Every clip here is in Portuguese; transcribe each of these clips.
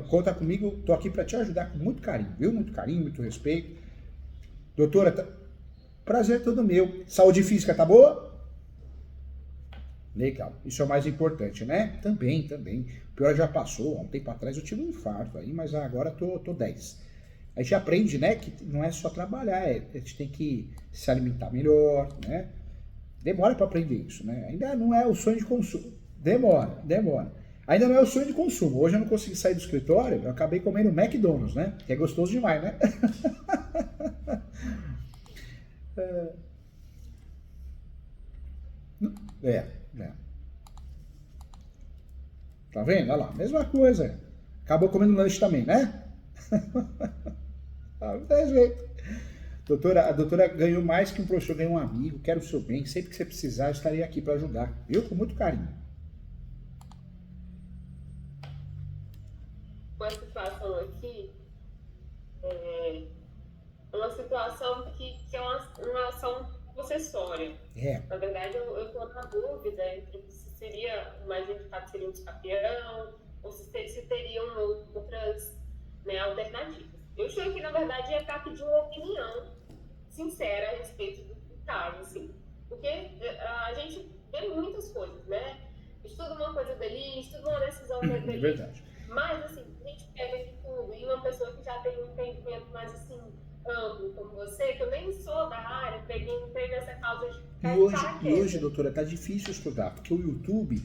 Conta comigo, tô aqui para te ajudar com muito carinho, viu? Muito carinho, muito respeito. Doutora, prazer é todo meu. Saúde física tá boa? Legal, isso é o mais importante, né? Também. O pior já passou, há um tempo atrás eu tive um infarto aí, mas agora tô 10. A gente aprende, né, que não é só trabalhar, a gente tem que se alimentar melhor, né? Demora para aprender isso, né? Ainda não é o sonho de consumo. Demora. Ainda não é o sonho de consumo. Hoje eu não consegui sair do escritório, eu acabei comendo McDonald's, né? Que é gostoso demais, né? É, é. Tá vendo? Olha lá, mesma coisa. Acabou comendo lanche também, né? Ah, não tem jeito. Doutora, a doutora ganhou mais que um professor ganhou um amigo, quero o seu bem, sempre que você precisar eu estarei aqui para ajudar, viu? Com muito carinho. Uma situação aqui, é uma situação que é uma ação possessória. É, Na verdade, eu estou na dúvida entre se seria o mais indicado seria um escapião ou se teriam outras, né, alternativas. Eu estou aqui, na verdade, para pedir uma opinião sincera a respeito do caso, assim, porque a gente vê muitas coisas, né? Estuda uma coisa dali, estuda uma decisão é dali, verdade. mas, assim, a gente pega de tudo, e uma pessoa que já tem um entendimento mais, assim, amplo, como você, que eu nem sou da área, entrei nessa causa de E cair de hoje, paraquedas. doutora, tá difícil estudar, porque o YouTube,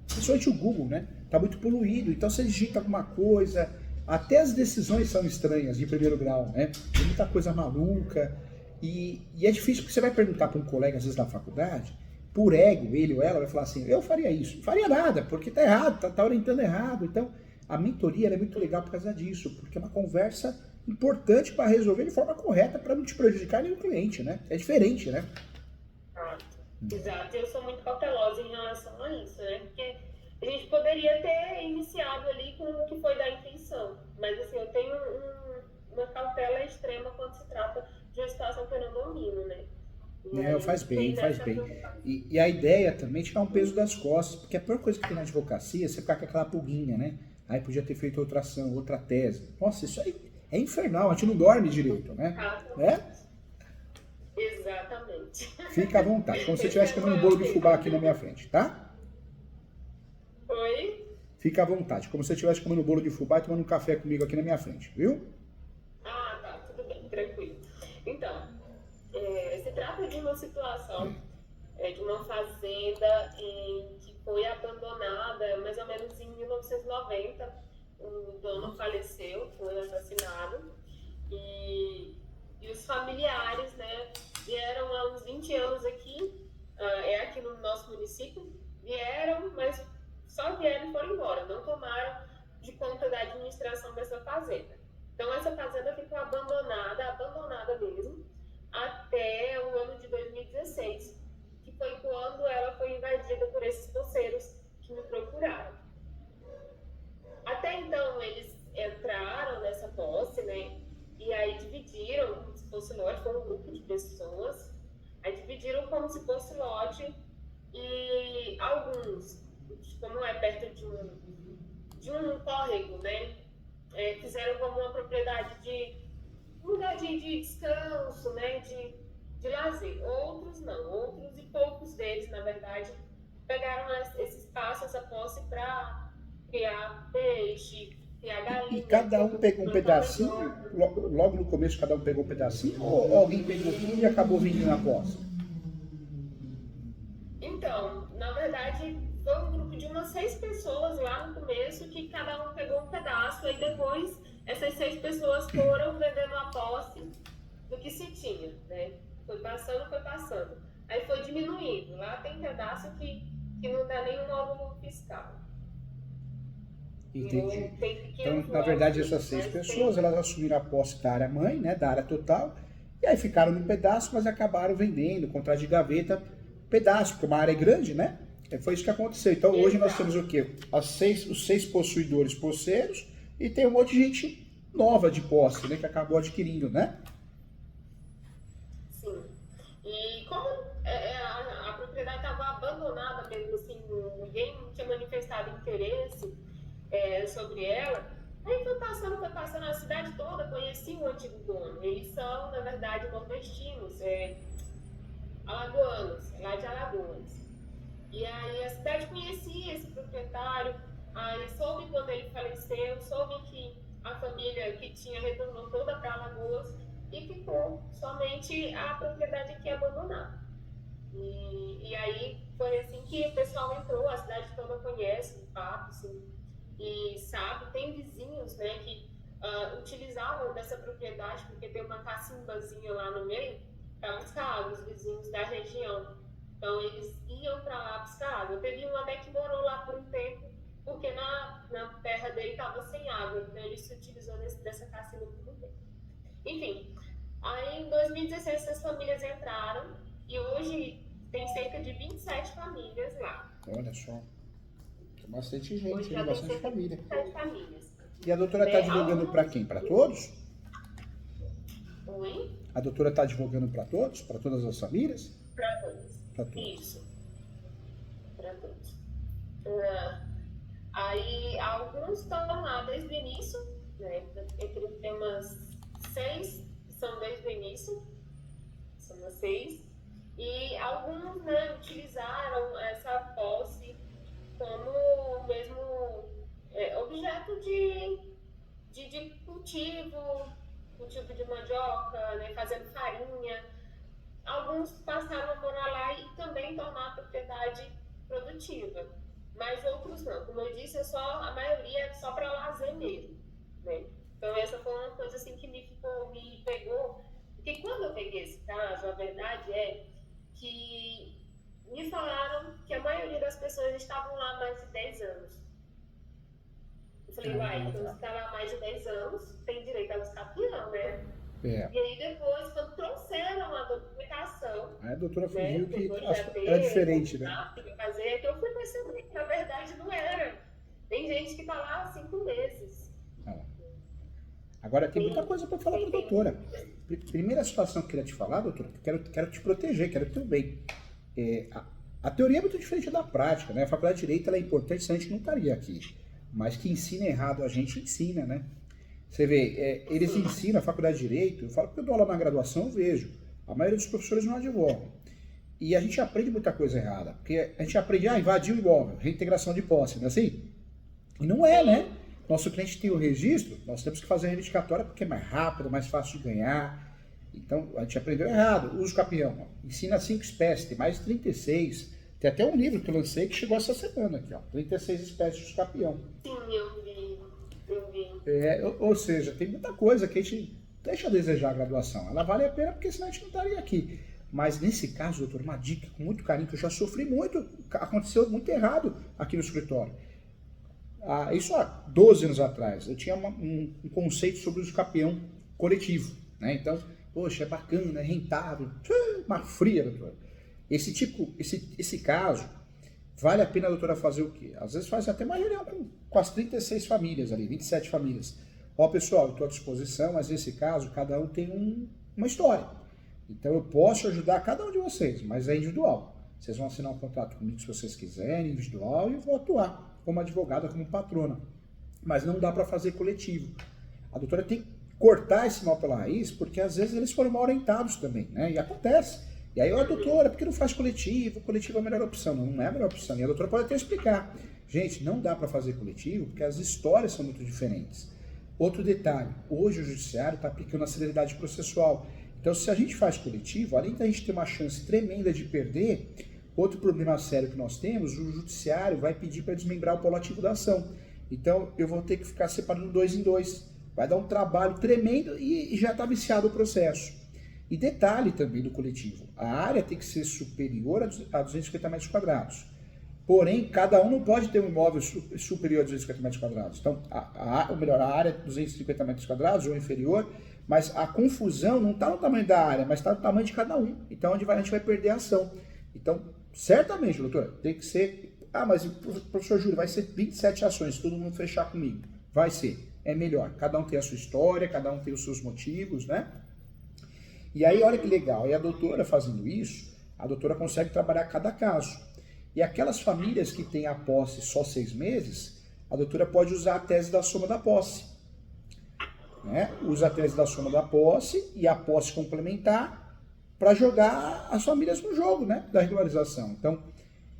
principalmente o Google, né? Tá muito poluído. Então você digita alguma coisa, até as decisões são estranhas de primeiro grau, né? Tem muita coisa maluca. E é difícil porque você vai perguntar para um colega, às vezes da faculdade, por ego, ele ou ela vai falar assim, eu faria isso. Não faria nada, porque tá errado, tá orientando errado. Então, a mentoria ela é muito legal por causa disso, porque é uma conversa importante para resolver de forma correta, para não te prejudicar nem o cliente, né? É diferente, né? Exato. Exato, eu sou muito cautelosa em relação a isso, né? Porque a gente poderia ter iniciado ali com o que foi da intenção, mas assim, eu tenho uma cautela extrema quando se trata de uma situação que eu não domino, né? E É, aí faz tem bem, faz nessa bem. preocupação. E a ideia também é tirar um peso das costas, porque a pior coisa que tem na advocacia é você ficar com aquela pulguinha, né? Aí podia ter feito outra ação, outra tese. Nossa, isso aí é infernal, a gente não dorme direito, né? É? Exatamente. Exatamente. Fica à vontade, como se você Esse estivesse é o comendo um maior bolo de fubá medo. aqui na minha frente, tá? Oi? Fica à vontade, como se você estivesse comendo um bolo de fubá e tomando um café comigo aqui na minha frente, viu? Ah, tá, tudo bem, tranquilo. Então, se trata de uma situação de uma fazenda que foi abandonada mais ou menos em 1990. O dono faleceu, foi assassinado, e, e os familiares, né, vieram há uns 20 anos aqui, é aqui no nosso município, vieram, mas só vieram e foram embora, não tomaram de conta da administração dessa fazenda. Então, essa fazenda ficou abandonada mesmo, até o ano de 2016, que foi quando ela foi invadida por esses poceiros que me procuraram. Até então, eles entraram nessa posse, né? E aí dividiram, como se fosse lote, foi um grupo de pessoas, aí dividiram como se fosse lote, e alguns, como é perto de um córrego, né? Fizeram como uma propriedade de um lugar de descanso, né? De lazer. Outros não, outros e poucos deles, na verdade, pegaram esse espaço, essa posse para criar peixe, criar E galinha, cada um pegou um plantar pedacinho, mandioca. logo no começo cada um pegou um pedacinho, ou alguém pegou tudo e acabou vendendo a posse? Então, na verdade, foi um grupo de umas 6 pessoas lá no começo que cada um pegou um pedaço, e depois essas 6 pessoas foram vendendo a posse do que se tinha, né? Foi passando, foi passando. Aí foi diminuindo. Lá tem pedaço que não dá nenhum módulo fiscal. Entendi. Virou, tem Então, pequenos na verdade, lotes, essas seis mas pessoas, tem. elas assumiram a posse da área mãe, né, da área total, e aí ficaram num pedaço, mas acabaram vendendo, contrato de gaveta, pedaço, porque uma área é grande, né? Foi isso que aconteceu. Então, hoje nós temos Exato. o quê? Os 6 possuidores posseiros e tem um monte de gente nova de posse, né, que acabou adquirindo, né? Sim. E como propriedade estava abandonada mesmo, assim, ninguém tinha manifestado interesse, sobre ela. Aí foi passando a cidade toda, conheci o antigo dono. Eles são, na verdade, nordestinos, alagoanos, lá de Alagoas. E aí a cidade conhecia esse proprietário, aí soube quando ele faleceu, soube que a família que tinha retornou toda para Alagoas e ficou somente a propriedade aqui abandonada. E aí foi assim que o pessoal entrou, a cidade toda conhece o fato, assim, e sabe, tem vizinhos, né, que utilizavam dessa propriedade, porque tem uma cacimbazinha lá no meio, para buscar água, os vizinhos da região. Então eles iam para lá buscar água. Teve um até que morou lá por um tempo, porque na terra dele estava sem água, então ele se utilizou dessa cacimba por um tempo. Enfim, aí em 2016 essas famílias entraram, e hoje tem cerca de 27 famílias lá. Olha só. Tem bastante gente, Hoje tem já bastante tem cerca de família. 27 famílias. E a doutora está divulgando para quem? Para todos? Oi? A doutora está divulgando para todos? Para todas as famílias? Para todos. Para todos. Isso. Para todos. Aí alguns estão lá desde o início, né? Tem umas 6 que são desde o início. São umas 6. E alguns, né, utilizaram essa posse como mesmo objeto de cultivo de mandioca, né, fazendo farinha. Alguns passaram a morar lá e também tornar a propriedade produtiva, mas outros não. Como eu disse, a maioria é só para lazer mesmo, né? Então essa foi uma coisa assim que me pegou, porque quando eu peguei esse caso, a verdade é que me falaram que a maioria das pessoas estavam lá há mais de 10 anos. Eu falei, uai, então se está lá há mais de 10 anos, tem direito a buscar peão, né? E aí depois, quando trouxeram a documentação, aí a doutora né, viu que era diferente, né? Fazer, que eu fui perceber que na verdade não era. Tem gente que está lá há 5 meses. Agora tem muita coisa para falar para a doutora. Primeira situação que eu queria te falar, doutora, quero te proteger, quero o teu bem. A teoria é muito diferente da prática, né? A faculdade de Direito ela é importante, senão a gente não estaria aqui. Mas que ensina errado a gente ensina, né? Você vê, eles ensinam a faculdade de Direito, eu falo porque eu dou aula na graduação, eu vejo. A maioria dos professores não advogam. E a gente aprende muita coisa errada. Porque a gente aprende, invadir o imóvel, reintegração de posse, não é assim? E não é, né? Nosso cliente tem o registro, nós temos que fazer a reivindicatória porque é mais rápido, mais fácil de ganhar. Então, a gente aprendeu errado. Uso capião, ó. Ensina 5 espécies, tem mais de 36. Tem até um livro que eu lancei que chegou essa semana aqui, ó. 36 espécies de uso capião. Sim, eu vi. Ou seja, tem muita coisa que a gente deixa a desejar a graduação. Ela vale a pena porque senão a gente não estaria aqui. Mas nesse caso, doutor, uma dica com muito carinho, que eu já sofri muito, aconteceu muito errado aqui no escritório. Isso há 12 anos atrás, eu tinha um conceito sobre o uso capião coletivo, né? Então, poxa, é bacana, é rentável, uma fria, doutora. Esse caso, vale a pena a doutora fazer o quê? Às vezes faz até uma reunião com as 36 famílias ali, 27 famílias. Ó, pessoal, eu estou à disposição, mas nesse caso, cada um tem uma história. Então, eu posso ajudar cada um de vocês, mas é individual. Vocês vão assinar um contrato comigo se vocês quiserem, individual, e eu vou atuar como advogada, como patrona. Mas não dá para fazer coletivo. A doutora tem que cortar esse mal pela raiz, porque às vezes eles foram mal orientados também, né? E acontece. E aí, ó, doutora, por que não faz coletivo? Coletivo é a melhor opção. Não é a melhor opção. E a doutora pode até explicar. Gente, não dá para fazer coletivo, porque as histórias são muito diferentes. Outro detalhe, hoje o judiciário está aplicando a celeridade processual. Então, se a gente faz coletivo, além da gente ter uma chance tremenda de perder, outro problema sério que nós temos, o judiciário vai pedir para desmembrar o polo ativo da ação. Então, eu vou ter que ficar separando 2 em 2. Vai dar um trabalho tremendo e já está viciado o processo. E detalhe também do coletivo, a área tem que ser superior a 250 metros quadrados. Porém, cada um não pode ter um imóvel superior a 250 metros quadrados. Então, ou melhor, a área é 250 metros quadrados ou inferior, mas a confusão não está no tamanho da área, mas está no tamanho de cada um. Então, a gente vai perder a ação. Então, certamente, doutora, tem que ser... mas professor Júlio, vai ser 27 ações, todo mundo fechar comigo. Vai ser. É melhor. Cada um tem a sua história, cada um tem os seus motivos, né? E aí, olha que legal. E a doutora fazendo isso, a doutora consegue trabalhar cada caso. E aquelas famílias que têm a posse só 6 meses, a doutora pode usar a tese da soma da posse. Né? Usa a tese da soma da posse e a posse complementar para jogar as famílias no jogo, né? Da regularização. Então,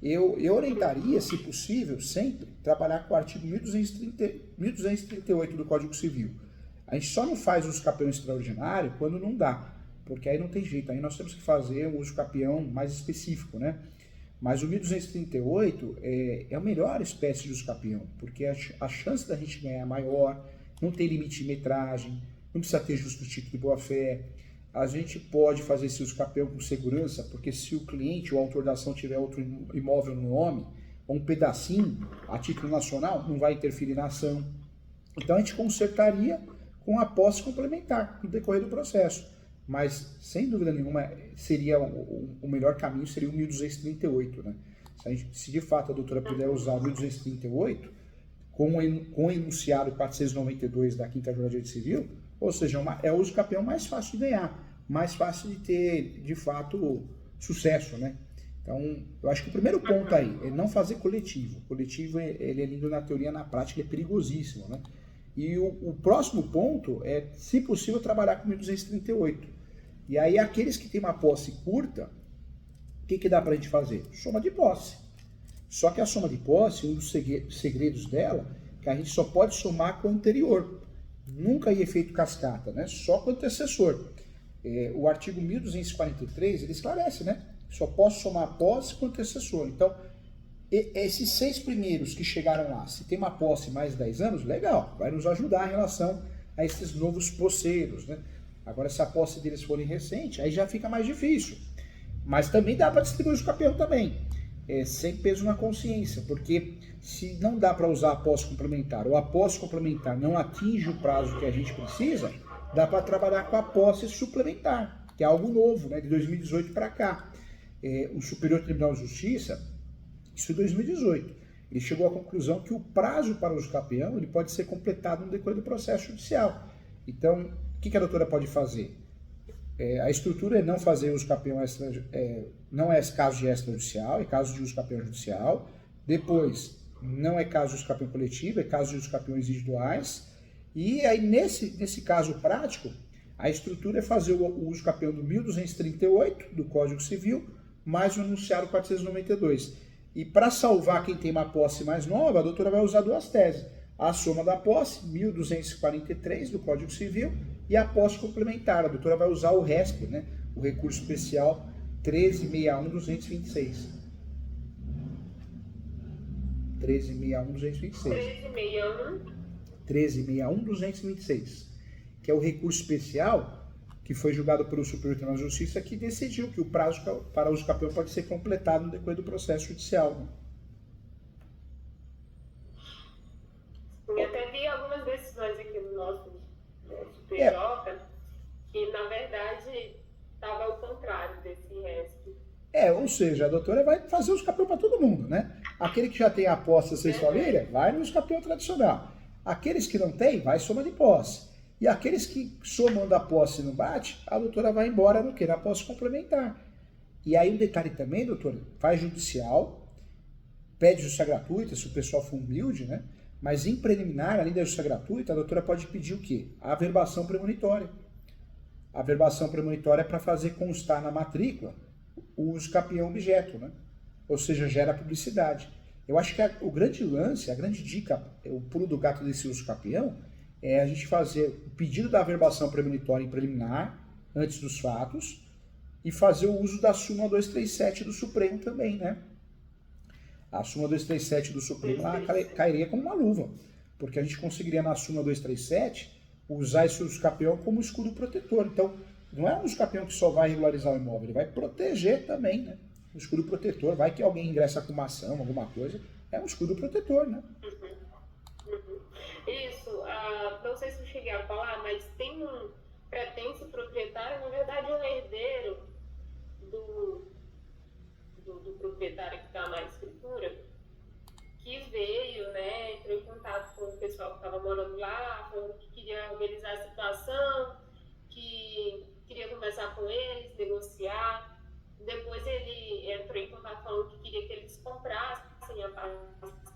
eu orientaria, se possível, sempre trabalhar com o artigo 1238 do Código Civil. A gente só não faz uso capião extraordinário quando não dá, porque aí não tem jeito, aí nós temos que fazer um uso capião mais específico, né? Mas o 1238 é a melhor espécie de uso capião, porque a chance da gente ganhar é maior, não tem limite de metragem, não precisa ter justo título de boa-fé. A gente pode fazer esse uso capião com segurança, porque se o cliente ou o autor da ação tiver outro imóvel no nome, ou um pedacinho a título nacional, não vai interferir na ação. Então a gente consertaria com a posse complementar no decorrer do processo. Mas, sem dúvida nenhuma, seria o melhor caminho seria o 1238. Né? Se de fato a doutora puder usar o 1238, com o enunciado 492 da 5ª Jornada de Civil, ou seja, é o uso capião mais fácil de ganhar, mais fácil de ter, de fato, sucesso, né? Então, eu acho que o primeiro ponto aí é não fazer coletivo. O coletivo, ele é lindo na teoria, na prática, ele é perigosíssimo, né? E o próximo ponto é, se possível, trabalhar com 1238. E aí, aqueles que têm uma posse curta, o que dá pra gente fazer? Soma de posse. Só que a soma de posse, um dos segredos dela, que a gente só pode somar com o anterior. Nunca em efeito cascata, né? Só com o antecessor. O artigo 1243, ele esclarece, né? Só posso somar a posse com o antecessor. Então, esses 6 primeiros que chegaram lá, se tem uma posse mais de 10 anos, legal, vai nos ajudar em relação a esses novos posseiros, né? Agora, se a posse deles forem recente, aí já fica mais difícil. Mas também dá para distribuir os capião também, sem peso na consciência, porque se não dá para usar a posse complementar ou a posse complementar não atinge o prazo que a gente precisa, dá para trabalhar com a posse suplementar, que é algo novo, né, de 2018 para cá. O Superior Tribunal de Justiça, isso em 2018, ele chegou à conclusão que o prazo para o uso capião ele pode ser completado no decorrer do processo judicial. Então, o que a doutora pode fazer? A estrutura é não fazer uso capião não é caso de extrajudicial, é caso de uso capião judicial. Depois, não é caso de uso capião coletivo, é caso de uso capiões individuais. E aí, nesse caso prático, a estrutura é fazer o uso capião do 1238 do Código Civil, mais o enunciado 492. E para salvar quem tem uma posse mais nova, a doutora vai usar 2 teses. A soma da posse, 1243 do Código Civil, e a posse complementar. A doutora vai usar o RESP, né? O recurso especial 1361-226. 1361-226. 1361-226. Que é o recurso especial que foi julgado pelo Superior Tribunal de Justiça, que decidiu que o prazo para uso capião pode ser completado no decorrer do processo judicial. Né? Eu até vi algumas decisões aqui no nosso STJ que, na verdade, estava ao contrário desse RESP. Ou seja, a doutora vai fazer os capião para todo mundo, né? Aquele que já tem a posse da sua família, vai no uso capião tradicional. Aqueles que não têm, vai soma de posse. E aqueles que somam da posse e não bate, a doutora vai embora no quê? Na posse complementar. E aí um detalhe também, doutora, faz judicial, pede justiça gratuita, se o pessoal for humilde, né? Mas em preliminar, além da justiça gratuita, a doutora pode pedir o quê? A averbação premonitória. A averbação premonitória é para fazer constar na matrícula o uso capião objeto, né? Ou seja, gera publicidade. Eu acho que o grande lance, a grande dica, o pulo do gato desse uso capião, é a gente fazer o pedido da averbação premonitória em preliminar, antes dos fatos, e fazer o uso da súmula 237 do Supremo também, né? A súmula 237 do Supremo cairia como uma luva, porque a gente conseguiria na súmula 237 usar esse uso capião como escudo protetor. Então, não é um uso capião que só vai regularizar o imóvel, ele vai proteger também, né? Um escudo protetor, vai que alguém ingressa com uma ação, alguma coisa, é um escudo protetor, né? Isso, não sei se eu cheguei a falar, mas tem um pretenso proprietário, na verdade é um herdeiro do proprietário que está na escritura, que veio, né, entrou em contato com o pessoal que estava morando lá, falando que queria organizar a situação, que queria conversar com eles, negociar. Depois ele entrou em contato falando que queria que eles comprassem as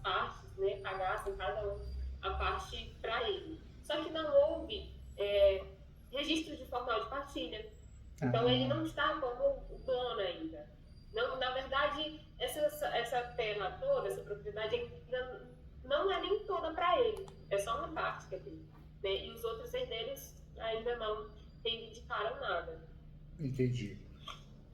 partes, né, pagassem cada um parte para ele. Só que não houve registro de formal de partilha. Então ele não está como o dono ainda. Não, na verdade, essa terra toda, essa propriedade ainda não é nem toda para ele. É só uma parte que é dele. Né? E os outros herdeiros ainda não reivindicaram nada. Entendi.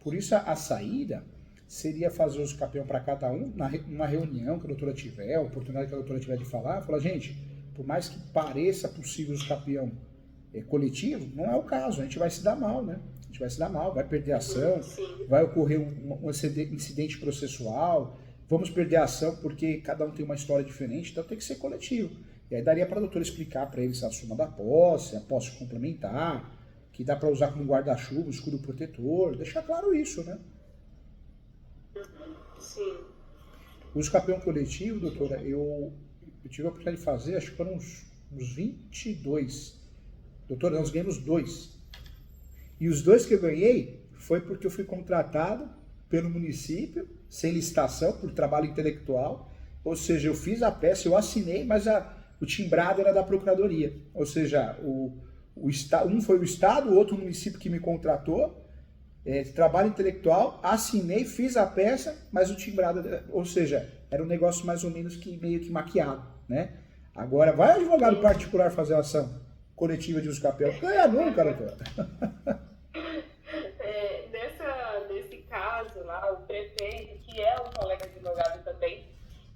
Por isso a saída seria fazer os capião para cada um, numa reunião que a doutora tiver, a oportunidade que a doutora tiver de falar, gente, por mais que pareça possível os capião coletivo, não é o caso, a gente vai se dar mal, né? A gente vai se dar mal, vai perder a ação, vai ocorrer um incidente processual, vamos perder a ação porque cada um tem uma história diferente, então tem que ser coletivo. E aí daria para a doutora explicar para eles a soma da posse, a posse complementar, que dá para usar como guarda-chuva, escudo protetor, deixar claro isso, né? Sim. O escapeão coletivo, doutora, eu tive a oportunidade de fazer, acho que foram uns 22. Doutora, nós ganhamos 2. E os 2 que eu ganhei foi porque eu fui contratado pelo município, sem licitação, por trabalho intelectual. Ou seja, eu fiz a peça, eu assinei, mas o timbrado era da procuradoria. Ou seja, um foi o Estado, o outro o município que me contratou, trabalho intelectual, assinei, fiz a peça, mas o timbrado, ou seja, era um negócio mais ou menos que meio que maquiado, né? Agora, vai advogado particular fazer ação coletiva de usucapião? Ganha nunca, doutora. Nesse caso lá, o prefeito, que é um colega advogado também,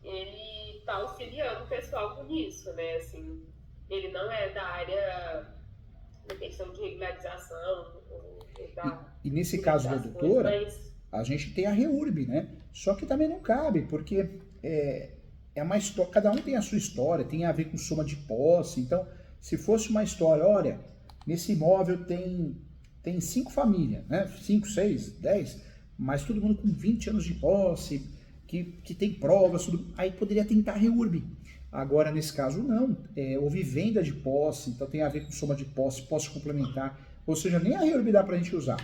ele está auxiliando o pessoal com isso, né? Assim, ele não é da área da questão de regularização. E nesse caso da doutora, a gente tem a REURB, né? Só que também não cabe, porque é uma história, cada um tem a sua história, tem a ver com soma de posse. Então, se fosse uma história, olha, nesse imóvel tem 5 famílias, né? 5, 6, 10, mas todo mundo com 20 anos de posse, que tem provas, tudo, aí poderia tentar a REURB. Agora, nesse caso, não. Houve venda de posse, então tem a ver com soma de posse complementar. Ou seja, nem a REURB dá pra gente usar.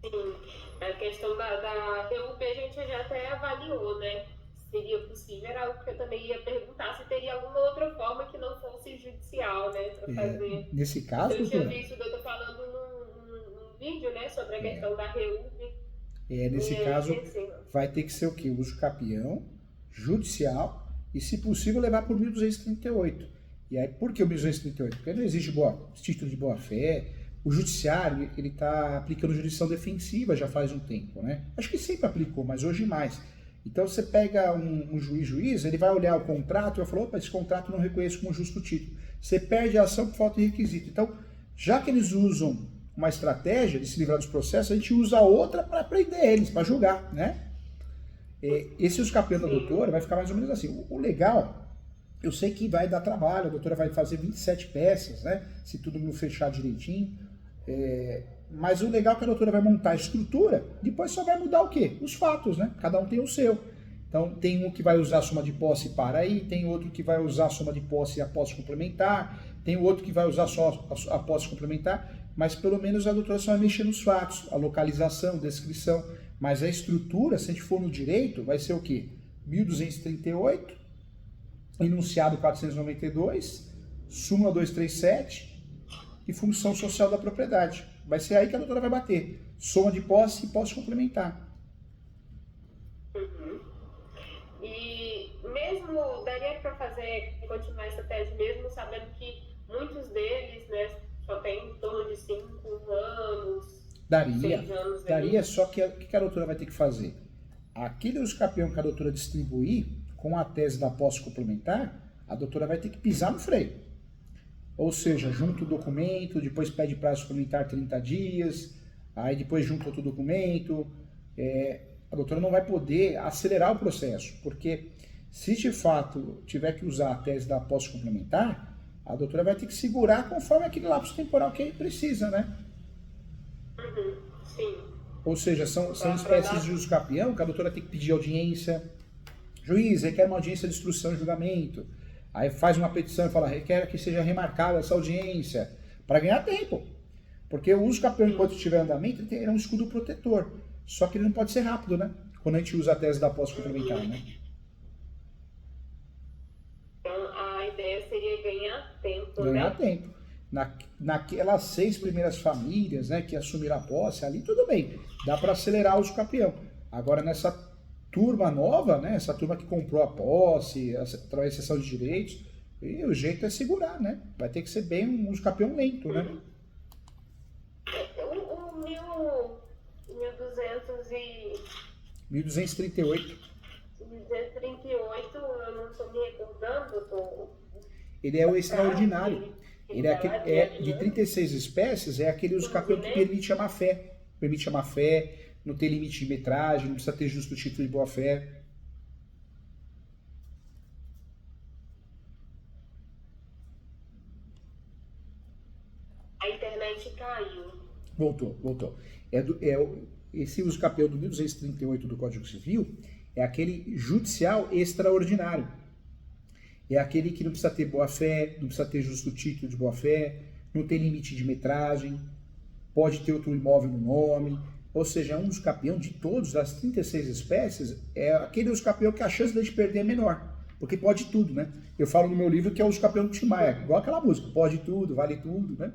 Sim, a questão da REURB a gente já até avaliou, né? Seria possível, era algo que eu também ia perguntar, se teria alguma outra forma que não fosse judicial, né? Pra fazer. Nesse caso, eu tinha visto o doutor falando num vídeo, né? Sobre a questão da REURB. Nesse caso, vai ter que ser o quê? Uso capião, judicial, e, se possível, levar por 1238. E aí, por que o 1238? Porque não existe título de boa-fé. O judiciário, ele está aplicando jurisdição defensiva já faz um tempo, né? Acho que sempre aplicou, mas hoje mais. Então, você pega um juiz, ele vai olhar o contrato e vai falar, opa, esse contrato não reconheço como justo título. Você perde a ação por falta de requisito. Então, já que eles usam uma estratégia de se livrar dos processos, a gente usa outra para prender eles, para julgar, né? Esse usucapião da doutora vai ficar mais ou menos assim. O legal, eu sei que vai dar trabalho, a doutora vai fazer 27 peças, né? Se tudo não fechar direitinho. Mas o legal é que a doutora vai montar a estrutura, depois só vai mudar o quê? Os fatos, né? Cada um tem o seu. Então, tem um que vai usar a soma de posse para aí, tem outro que vai usar a soma de posse e a posse complementar, tem outro que vai usar só a posse complementar, mas pelo menos a doutora só vai mexer nos fatos, a localização, descrição. Mas a estrutura, se a gente for no direito, vai ser o quê? 1238, enunciado 492, súmula 237 e função social da propriedade. Vai ser aí que a doutora vai bater. Soma de posse e posse complementar. Uhum. E mesmo, daria para continuar essa tese mesmo, sabendo que muitos deles, né, só tem em torno de 5 anos, Daria, 6 anos. daria, só que o que a doutora vai ter que fazer? Aquele usucapião que a doutora distribuir com a tese da posse complementar, a doutora vai ter que pisar no freio. Ou seja, junta o documento, depois pede prazo suplementar 30 dias, aí depois junta outro documento. A doutora não vai poder acelerar o processo, porque se de fato tiver que usar a tese da posse complementar, a doutora vai ter que segurar conforme aquele lapso temporal que precisa, né? Uhum, sim. Ou seja, são espécies de usucapião que a doutora tem que pedir audiência. Juiz, requer uma audiência de instrução e julgamento. Aí faz uma petição e fala, requer que seja remarcada essa audiência, para ganhar tempo. Porque o usucapião, enquanto estiver em andamento, ele tem um escudo protetor. Só que ele não pode ser rápido, né? Quando a gente usa a tese da posse complementar, né? Então, a a ideia seria ganhar tempo, Ganhar né? tempo. Naquelas 6 primeiras famílias, né, que assumiram a posse, ali tudo bem, dá para acelerar o uso capião. Agora nessa turma nova, né, essa turma que comprou a posse, através da cessão de direitos, e o jeito é segurar, né? Vai ter que ser bem um uso capião lento, né? O 1238. 1238, eu não estou me recordando, doutor. Ele é o extraordinário. Ele é, de 36 36 espécies, é aquele uso capião que permite a má-fé. Permite a má-fé, não tem limite de metragem, não precisa ter justo título de boa-fé. A internet caiu. Voltou. Esse uso capião do 1238 do Código Civil é aquele judicial extraordinário. É aquele que não precisa ter boa-fé, não precisa ter justo título de boa-fé, não tem limite de metragem, pode ter outro imóvel no nome. Ou seja, é um uso capião de todos, das 36 espécies, é aquele uso capião que a chance de perder é menor. Porque pode tudo, né? Eu falo no meu livro que é o uso capião do Tim Maia, igual aquela música, pode tudo, vale tudo, né?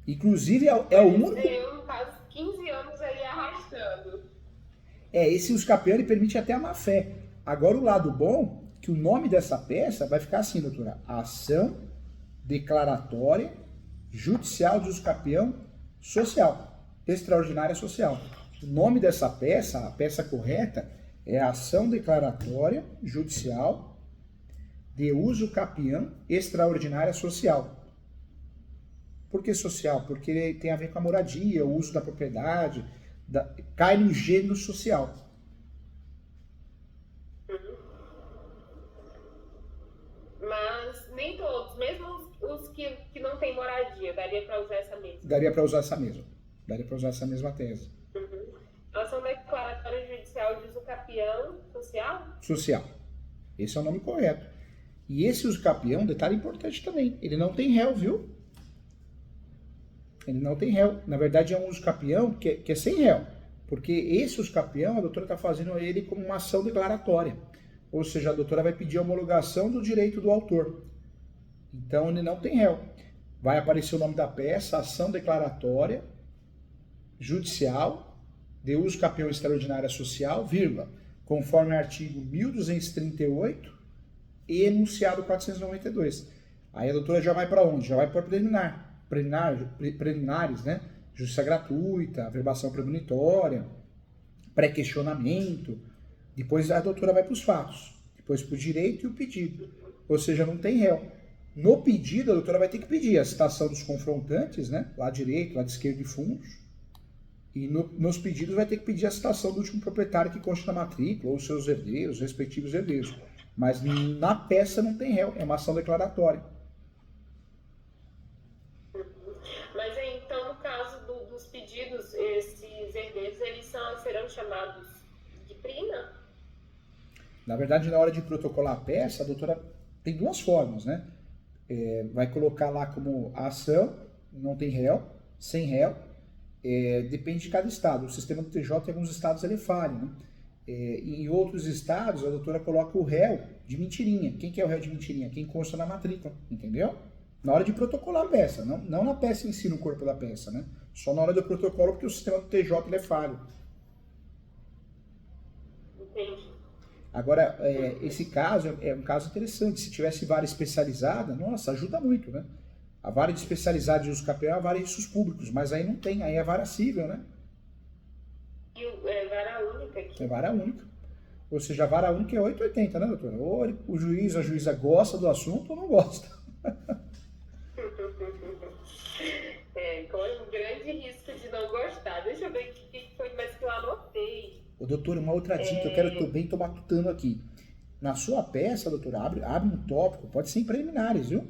Inclusive, é o único... Eu, no caso, 15 anos aí arrastando. Esse uso capião ele permite até a má-fé. Agora, o lado bom, que o nome dessa peça vai ficar assim, doutora, Ação Declaratória Judicial de Uso Capião Social, Extraordinária Social. O nome dessa peça, a peça correta, é Ação Declaratória Judicial de Uso Capião Extraordinária Social. Por que social? Porque tem a ver com a moradia, o uso da propriedade, cai no gênero social. Mas nem todos, mesmo os que não têm moradia, daria para usar essa mesma. Daria para usar essa mesma tese. Ação declaratória judicial de uso capião social? Social. Esse é o nome correto. E esse uso capião, detalhe importante também, ele não tem réu, viu? Ele não tem réu. Na verdade, é um uso capião que é sem réu. Porque esse uso capião, a doutora está fazendo ele como uma ação declaratória. Ou seja, a doutora vai pedir a homologação do direito do autor. Então, ele não tem réu. Vai aparecer o nome da peça, ação declaratória, judicial, de uso capião extraordinária social, vírgula, conforme artigo 1238 e enunciado 492. Aí a doutora já vai para onde? Já vai para preliminares, né? Justiça gratuita, averbação premonitória, pré-questionamento. Depois a doutora vai para os fatos, depois para o direito e o pedido. Ou seja, não tem réu. No pedido, a doutora vai ter que pedir a citação dos confrontantes, né? Lado direito, lado esquerdo de fundos. E nos pedidos vai ter que pedir a citação do último proprietário que consta na matrícula, ou seus herdeiros, respectivos herdeiros. Mas na peça não tem réu, é uma ação declaratória. Mas então, no caso dos pedidos, esses herdeiros, eles serão chamados de prima? Na verdade, na hora de protocolar a peça, a doutora tem duas formas, né? Vai colocar lá como a ação, não tem réu, sem réu, depende de cada estado. O sistema do TJ, em alguns estados, ele falha, né? Em outros estados, a doutora coloca o réu de mentirinha. Quem que é o réu de mentirinha? Quem consta na matrícula, entendeu? Na hora de protocolar a peça, não na peça em si, no corpo da peça, né? Só na hora do protocolo, porque o sistema do TJ ele é falho. Entendi. Agora, esse caso é um caso interessante. Se tivesse vara especializada, nossa, ajuda muito, né? A vara de especializada de uso capião é a vara de riscos públicos, mas aí não tem, aí é vara civil, né? E vara única aqui. É vara única. Ou seja, a vara única é 880, né, doutora? Ou o juiz, a juíza gosta do assunto ou não gosta. Com um grande risco de não gostar. Deixa eu ver o que foi mais que eu anotei. Ô, doutor, uma outra dica, eu quero bem tomar matutando aqui. Na sua peça, doutora, abre um tópico, pode ser em preliminares, viu?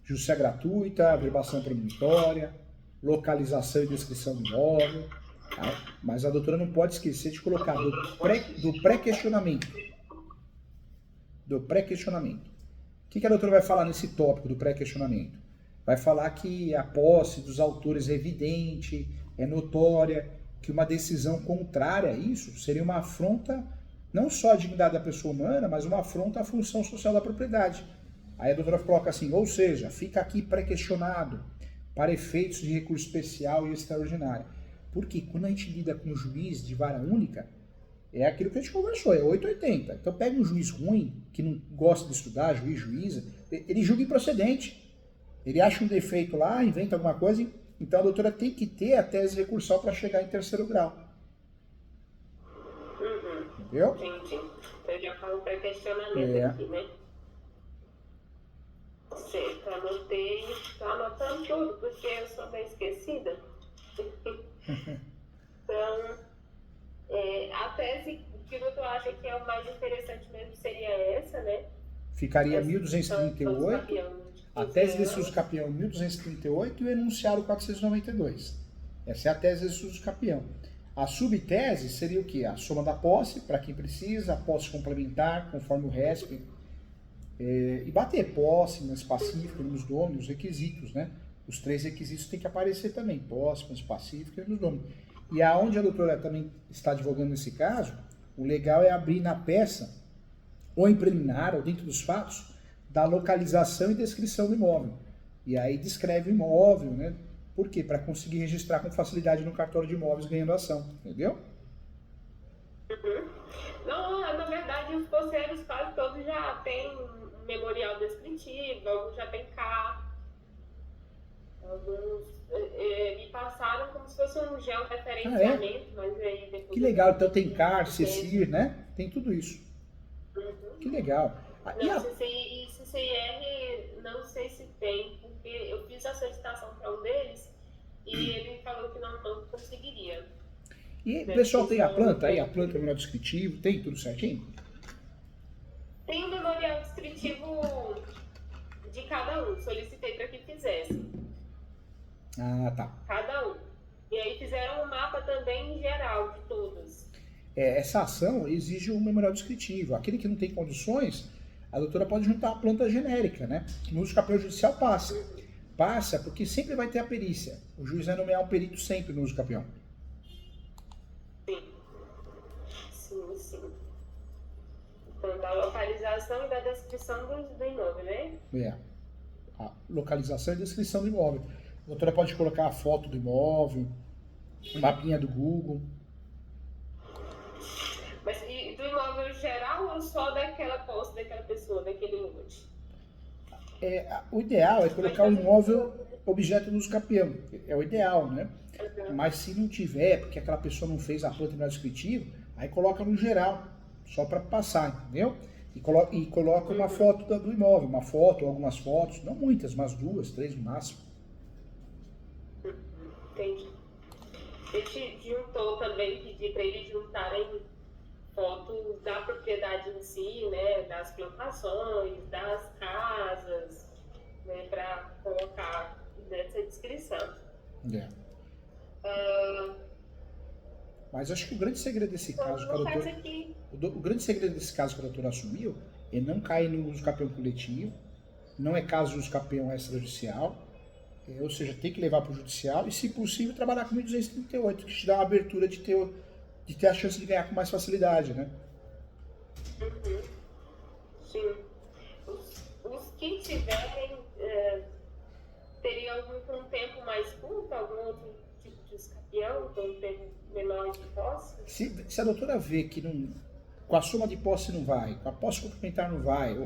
Justiça gratuita, averbação premonitória, localização e descrição do imóvel. Tá? Mas a doutora não pode esquecer de colocar do pré-questionamento. Do pré-questionamento. O que a doutora vai falar nesse tópico do pré-questionamento? Vai falar que a posse dos autores é evidente, é notória, que uma decisão contrária a isso seria uma afronta não só a dignidade da pessoa humana, mas uma afronta à função social da propriedade. Aí a doutora coloca assim, ou seja, fica aqui pré-questionado para efeitos de recurso especial e extraordinário. Porque quando a gente lida com um juiz de vara única, é aquilo que a gente conversou, é 880. Então pega um juiz ruim, que não gosta de estudar, juíza, ele julga improcedente. Ele acha um defeito lá, inventa alguma coisa, então a doutora tem que ter a tese recursal para chegar em terceiro grau. Entendeu? Entendi. Então eu já falo para questionamento aqui, né? Certo, anotei, tô anotando tudo, porque eu sou bem esquecida. Então, a tese que o doutor acha que é o mais interessante mesmo seria essa, né? Ficaria 1238, a tese desse uso capião 1238 e o enunciado 492. Essa é a tese desse uso capião. A subtese seria o quê? A soma da posse, para quem precisa, a posse complementar, conforme o RESP, e bater posse, mas pacífico, nos domínios, os requisitos, né? Os 3 requisitos têm que aparecer também, posse, mas pacífico e nos domínios. E aonde a doutora também está advogando nesse caso, o legal é abrir na peça, ou em preliminar, ou dentro dos fatos, da localização e descrição do imóvel. E aí descreve o imóvel, né? Por quê? Para conseguir registrar com facilidade no cartório de imóveis ganhando ação, entendeu? Não, na verdade, os posseiros quase todos já têm memorial descritivo, alguns já tem cá, alguns me passaram como se fosse um georreferenciamento, mas aí depois... Que legal, então tem CAR, CECIR, né? Tem tudo isso. Que legal. Não, CCIR, não sei se tem, porque eu fiz a solicitação para um deles e ele falou que não conseguiria. E o pessoal tem a planta aí, a planta memorial descritivo, tem tudo certinho? Tem um memorial descritivo de cada um, solicitei para que fizesse. Ah, tá. Cada um. E aí fizeram um mapa também em geral de todas. Essa ação exige um memorial descritivo. Aquele que não tem condições, a doutora pode juntar a planta genérica, né? No uso capião judicial passa. Passa porque sempre vai ter a perícia. O juiz vai nomear um perito sempre no uso capião. Sim. Então, da localização e da descrição do imóvel, né? A localização e descrição do imóvel. A doutora pode colocar a foto do imóvel, mapinha do Google. Mas e do imóvel geral ou só daquela posse, daquela pessoa, daquele lote? O ideal é colocar o imóvel objeto do uso capião. É o ideal, né? Mas se não tiver, porque aquela pessoa não fez a planta no descritivo, aí coloca no geral, só para passar, entendeu? E coloca uma foto do imóvel, uma foto ou algumas fotos, não muitas, mas 2, 3 no máximo. Entendi. Ele juntou também, pedi para eles juntarem fotos da propriedade em si, né, das plantações, das casas, né, para colocar nessa descrição. Mas acho que o grande segredo desse caso que a doutora, o grande segredo desse caso que a doutora assumiu é não cair no uso capião coletivo, não é caso de uso capião extrajudicial, ou seja, tem que levar para o judicial e, se possível, trabalhar com 1238, que te dá uma abertura de ter a chance de ganhar com mais facilidade, né? Sim. Os que tiverem, teriam algum com um tempo mais curto, algum outro tipo de escapião, com um tempo menor de posse? Se a doutora vê que com a soma de posse não vai, com a posse complementar não vai,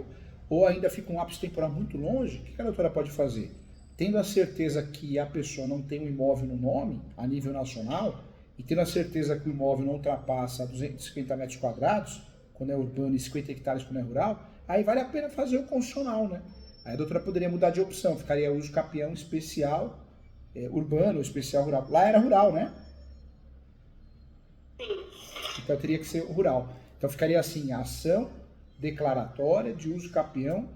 ou ainda fica um ápice temporal muito longe, o que a doutora pode fazer? Tendo a certeza que a pessoa não tem um imóvel no nome, a nível nacional, e tendo a certeza que o imóvel não ultrapassa 250 metros quadrados, quando é urbano, e 50 hectares quando é rural, aí vale a pena fazer o constitucional, né? Aí a doutora poderia mudar de opção, ficaria uso capião especial urbano, especial rural. Lá era rural, né? Sim. Então teria que ser rural. Então ficaria assim, ação declaratória de uso capião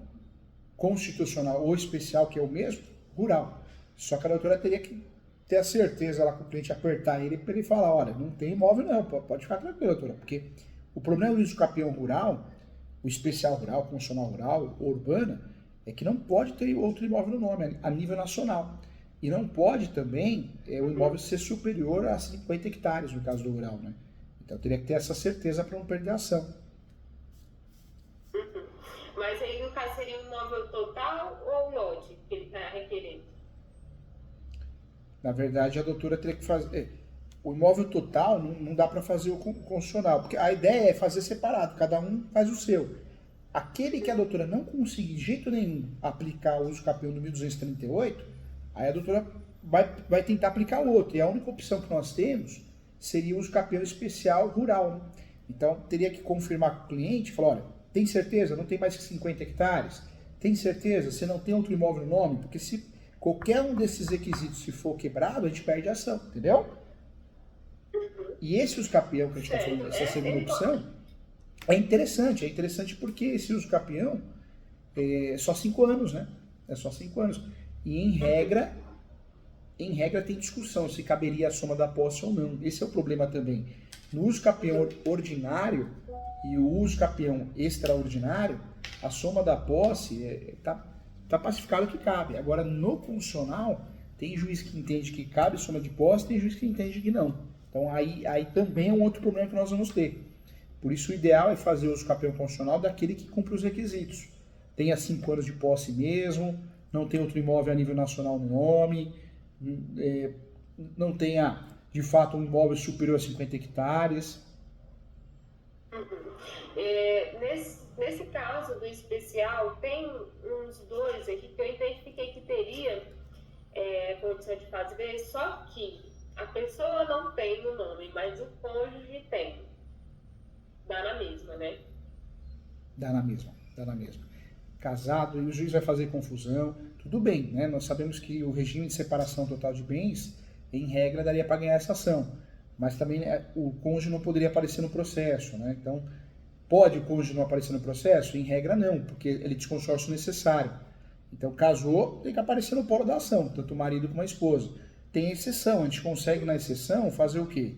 constitucional ou especial, que é o mesmo, rural. Só que a doutora teria que ter a certeza lá com o cliente, apertar ele para ele falar, olha, não tem imóvel não, pode ficar tranquilo, doutora, porque o problema do uso capião rural, o especial rural, constitucional rural, urbana, é que não pode ter outro imóvel no nome, a nível nacional. E não pode também o imóvel ser superior a 50 hectares, no caso do rural, né? Então eu teria que ter essa certeza para não perder a ação. Uhum. Mas aí, no caso, seria um imóvel total ou lote que ele está requerendo? Na verdade, a doutora teria que fazer. O imóvel total não dá para fazer o constitucional, porque a ideia é fazer separado, cada um faz o seu. Aquele que a doutora não conseguir de jeito nenhum aplicar o uso capião do 1238, aí a doutora vai tentar aplicar o outro. E a única opção que nós temos seria o uso capião especial rural. Né? Então, teria que confirmar com o cliente, falar, olha, tem certeza? Não tem mais que 50 hectares? Tem certeza? Você não tem outro imóvel no nome? Porque se qualquer um desses requisitos se for quebrado, a gente perde a ação, entendeu? E esse uso capião que a gente está falando, essa segunda opção, é interessante porque esse uso capião é só 5 anos, né? É só 5 anos. E em regra tem discussão se caberia a soma da posse ou não. Esse é o problema também. No uso capião ordinário e o uso capião extraordinário, a soma da posse está pacificado que cabe. Agora, no constitucional, tem juiz que entende que cabe soma de posse, tem juiz que entende que não. Então, aí também é um outro problema que nós vamos ter. Por isso, o ideal é fazer o uso capião constitucional daquele que cumpre os requisitos. Tenha 5 anos de posse mesmo, não tem outro imóvel a nível nacional no nome, não tenha, de fato, um imóvel superior a 50 hectares. Uhum. Nesse caso do especial, tem uns dois aqui que eu identifiquei que teria condição de fazer, só que a pessoa não tem no nome, mas o cônjuge tem. Dá na mesma, né? Dá na mesma. Casado, e o juiz vai fazer confusão, tudo bem, né? Nós sabemos que o regime de separação total de bens, em regra, daria para ganhar essa ação. Mas também o cônjuge não poderia aparecer no processo, né? Então, pode o cônjuge não aparecer no processo? Em regra, não, porque ele diz consórcio necessário. Então, casou, tem que aparecer no polo da ação, tanto o marido como a esposa. Tem exceção, a gente consegue na exceção fazer o quê?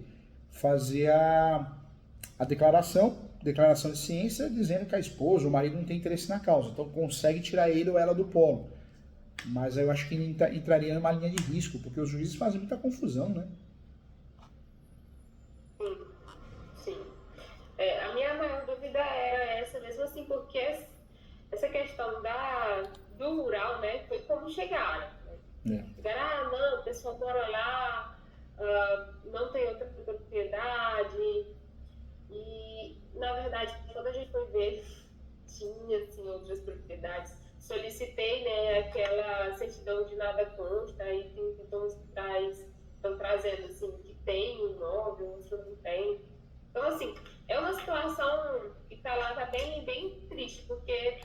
Fazer a declaração de ciência dizendo que a esposa, o marido não tem interesse na causa. Então consegue tirar ele ou ela do polo. Mas eu acho que entraria numa linha de risco, porque os juízes fazem muita confusão, né? Sim. A minha maior dúvida era essa mesmo assim, porque essa questão do rural, né, foi como chegaram. Chegaram, não, o pessoal mora lá, não tem outra propriedade. E, na verdade, quando a gente foi ver, tinha, assim, outras propriedades. Solicitei, né, aquela certidão de nada consta, e tem pessoas que estão trazendo, assim, que tem um imóvel, outro não tem. Então, assim, é uma situação que tá lá, tá bem, bem triste, porque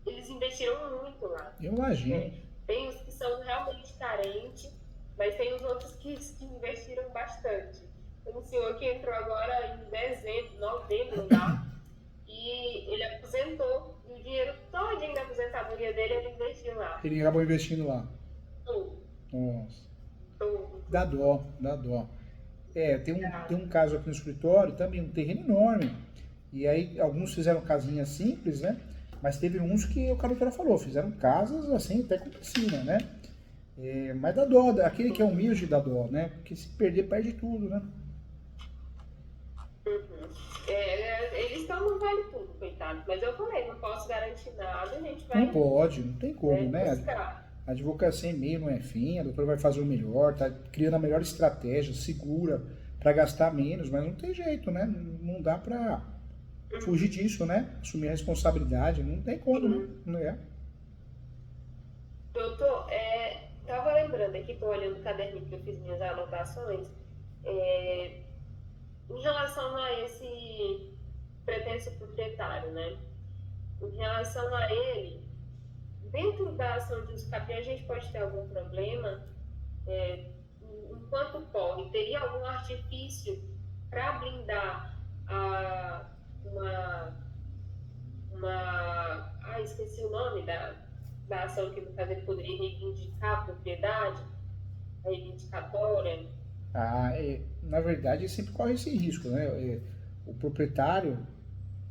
eles investiram muito lá. Eu imagino. Tem os que são realmente carentes, mas tem os outros que investiram bastante. Tem um senhor que entrou agora em dezembro, novembro lá, e ele aposentou, e o dinheiro todo da aposentadoria dele ele investiu lá. Ele acabou investindo lá. Tudo. Nossa. Tudo. Dá dó. Tem um caso aqui no escritório, também um terreno enorme. E aí, alguns fizeram casinhas simples, né? Mas teve uns que o cara falou, fizeram casas assim, até com piscina, né? Mas dá dó, aquele que é humilde dá dó, né? Porque se perder, perde tudo, né? Uhum. Eles estão no vale tudo, coitado. Mas eu falei, não posso garantir nada, a gente vai... Não pode, não tem como, né? Buscar. A advocacia em meio não é fim, a doutora vai fazer o melhor, tá criando a melhor estratégia, segura, para gastar menos, mas não tem jeito, né? Não dá para fugir disso, né? Assumir a responsabilidade, não tem como, né? Doutor, tava lembrando aqui, tô olhando o caderninho que eu fiz minhas anotações, em relação a esse pretenso proprietário, né? Em relação a ele, dentro da ação de uso capião, a gente pode ter algum problema? Enquanto corre, teria algum artifício para blindar esqueci o nome da ação que no caso ele poderia reivindicar a propriedade, a reivindicatória? Na verdade, sempre corre esse risco, né? O proprietário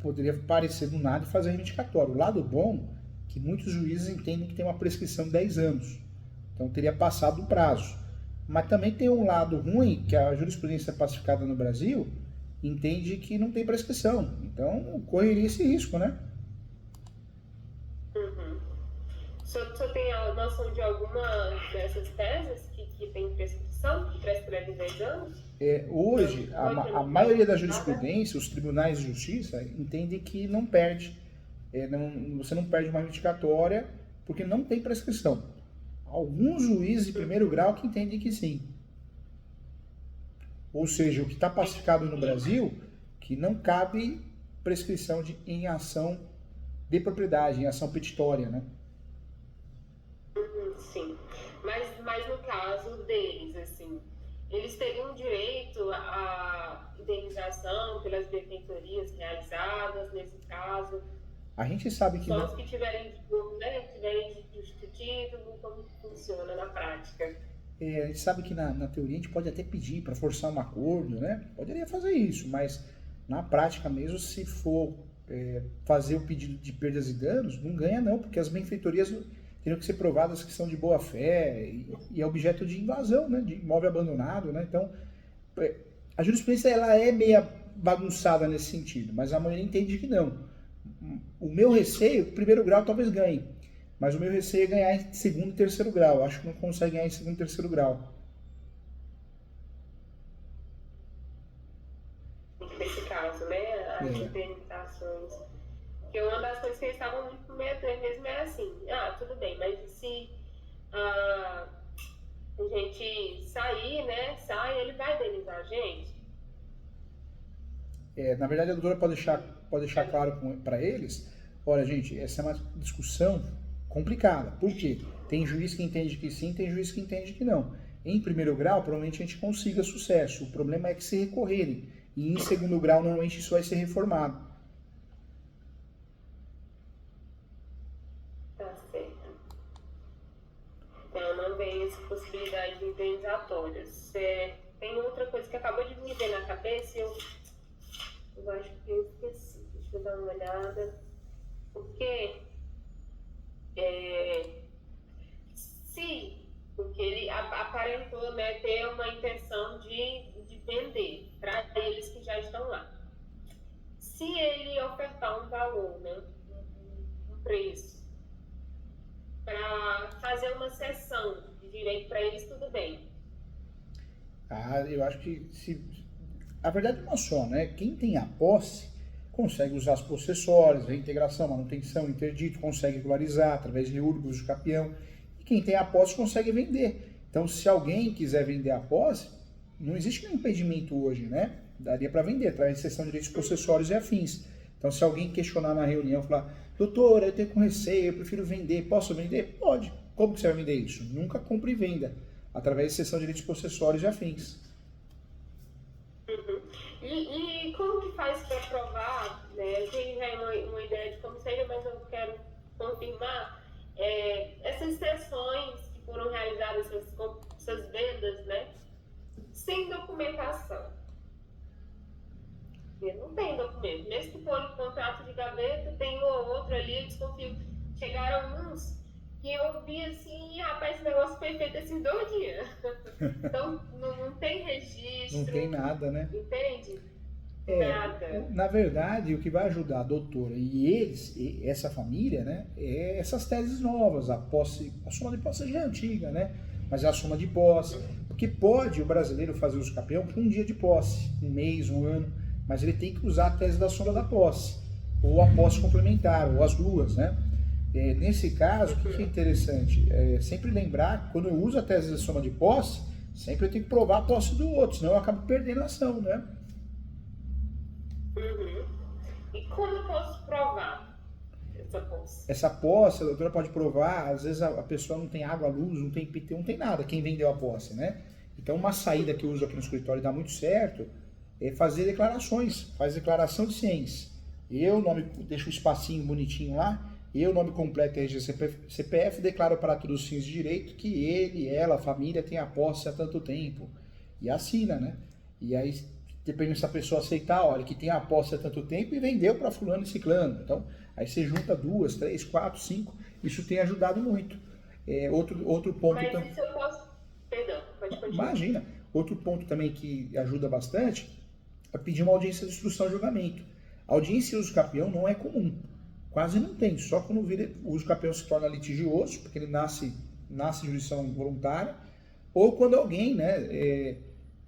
poderia aparecer do nada e fazer a reivindicatória. O lado bom é que muitos juízes entendem que tem uma prescrição de 10 anos, então teria passado o prazo. Mas também tem um lado ruim, que a jurisprudência pacificada no Brasil entende que não tem prescrição. Então, correria esse risco, né? Uhum. O senhor tem a noção de alguma dessas teses que tem prescrição, que prescreve 10 anos? Hoje, Pode a não maioria da ter nada? jurisprudência, os tribunais de justiça, entendem que não perde, você não perde uma indicatória porque não tem prescrição. Alguns juízes de primeiro grau que entendem que sim. Ou seja, o que está pacificado no Brasil, que não cabe prescrição em ação de propriedade, em ação petitória, né? Sim. Mas no caso deles, assim, eles teriam direito à indenização pelas benfeitorias realizadas, nesse caso, A gente sabe que só os que tiverem, né, tiverem justo título, como funciona na prática. a gente sabe que na teoria a gente pode até pedir para forçar um acordo, né? Poderia fazer isso, mas na prática mesmo, se for fazer o pedido de perdas e danos, não ganha não, porque as benfeitorias teriam que ser provadas que são de boa fé e é objeto de invasão, né? De imóvel abandonado, né? Então, a jurisprudência ela é meia bagunçada nesse sentido, mas a maioria entende que não. O meu receio, primeiro grau talvez ganhe, mas o meu receio é ganhar em segundo e terceiro grau. Acho que não consegue ganhar em segundo e terceiro grau. Nesse caso, né, as indenizações. Porque uma das coisas que eles estavam muito com medo mesmo era assim, tudo bem, mas se a gente sair, né, ele vai indenizar a gente? Na verdade, a doutora pode deixar claro para eles, olha, gente, essa é uma discussão complicada. Por quê? Tem juiz que entende que sim, tem juiz que entende que não. Em primeiro grau, provavelmente a gente consiga sucesso. O problema é que se recorrerem. E em segundo grau, normalmente isso vai ser reformado. Tá certo. Então, não vejo essa possibilidade de indenizatórias. Tem outra coisa que acabou de me ver na cabeça e eu acho que eu esqueci. Deixa eu dar uma olhada. Porque porque ele aparentou, né, ter uma intenção de vender para eles que já estão lá. Se ele ofertar um valor, né, um preço, para fazer uma cessão de direito para eles, tudo bem. Eu acho que a verdade é uma só, né? Quem tem a posse consegue usar as possessórias, reintegração, manutenção, interdito, consegue regularizar através de urgos de capião. E quem tem a posse consegue vender. Então, se alguém quiser vender a posse, não existe nenhum impedimento hoje, né? Daria para vender através de cessão de direitos possessórios e afins. Então, se alguém questionar na reunião, falar, doutor, eu tenho com receio, eu prefiro vender, posso vender? Pode. Como que você vai vender isso? Nunca compre e venda, através de cessão de direitos possessórios e afins. Uhum. E como que faz para provar, né? Eu tenho já uma ideia de como seria, mas eu quero confirmar essas sessões que foram realizadas, essas vendas, né? Sem documentação. Não tem documento. Mesmo que for um contrato de gaveta, tem um ou outro ali, eu desconfio. Chegaram uns que eu vi assim, rapaz, esse negócio foi feito esses 2 dias. Então, não tem registro. Não tem nada, né? Entende? Nada. Na verdade, o que vai ajudar a doutora e essa família, né, é essas teses novas. A soma de posse já é antiga, né? Mas é a soma de posse. Porque pode o brasileiro fazer uso capião com um dia de posse, um mês, um ano, mas ele tem que usar a tese da soma da posse, ou a posse complementar, ou as duas, né? Nesse caso, o que é interessante? Sempre lembrar que quando eu uso a tese da soma de posse, sempre eu tenho que provar a posse do outro, senão eu acabo perdendo a ação, né? Uhum. E como eu posso provar essa posse? Essa posse, a doutora pode provar, às vezes a pessoa não tem água, luz, não tem IPTU, não tem nada, quem vendeu a posse, né? Então uma saída que eu uso aqui no escritório e dá muito certo é fazer declarações, faz declaração de ciência. Deixo um espacinho bonitinho lá, nome completo é RG CPF, declaro para todos os fins de direito que ele, ela, a família tem a posse há tanto tempo. E assina, né? E aí, dependendo se a pessoa aceitar, olha, que tem a posse há tanto tempo e vendeu para fulano e ciclano. Então, aí você junta 2, 3, 4, 5, isso tem ajudado muito. Outro ponto... Mas isso eu posso... Perdão, pode continuar. Imagina. Outro ponto também que ajuda bastante vai pedir uma audiência de instrução e julgamento. A audiência de uso capião não é comum, quase não tem, só quando o uso capião se torna litigioso, porque ele nasce de jurisdição voluntária, ou quando alguém, né,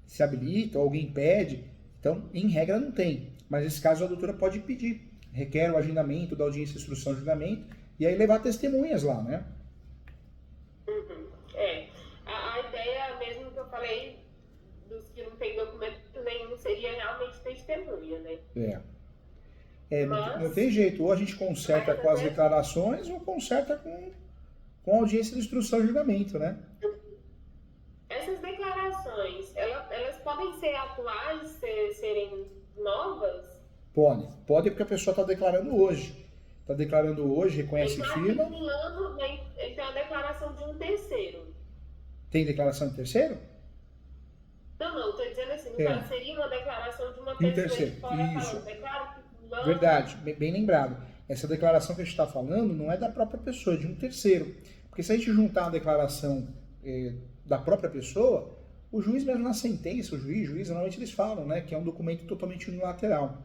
se habilita, ou alguém pede. Então, em regra, não tem. Mas nesse caso, a doutora pode pedir, requer o agendamento da audiência de instrução e julgamento, e aí levar testemunhas lá, né? Uhum. A ideia mesmo que eu falei dos que não tem documento nenhum seria realmente testemunha, né? Não tem jeito, ou a gente conserta com as declarações, ou conserta com a audiência de instrução e julgamento, né? Essas declarações, elas podem ser atuais, serem novas? Pode porque a pessoa está declarando hoje. Está declarando hoje, reconhece firma. Ele tem uma declaração de um terceiro. Tem declaração de terceiro? Não, estou dizendo assim, no caso seria uma declaração de uma pessoa terceiro. que fora Isso. falando, declaro que fulano... Verdade, bem lembrado. Essa declaração que a gente está falando não é da própria pessoa, é de um terceiro. Porque se a gente juntar a declaração da própria pessoa, o juiz mesmo na sentença, o juiz, normalmente eles falam, né, que é um documento totalmente unilateral.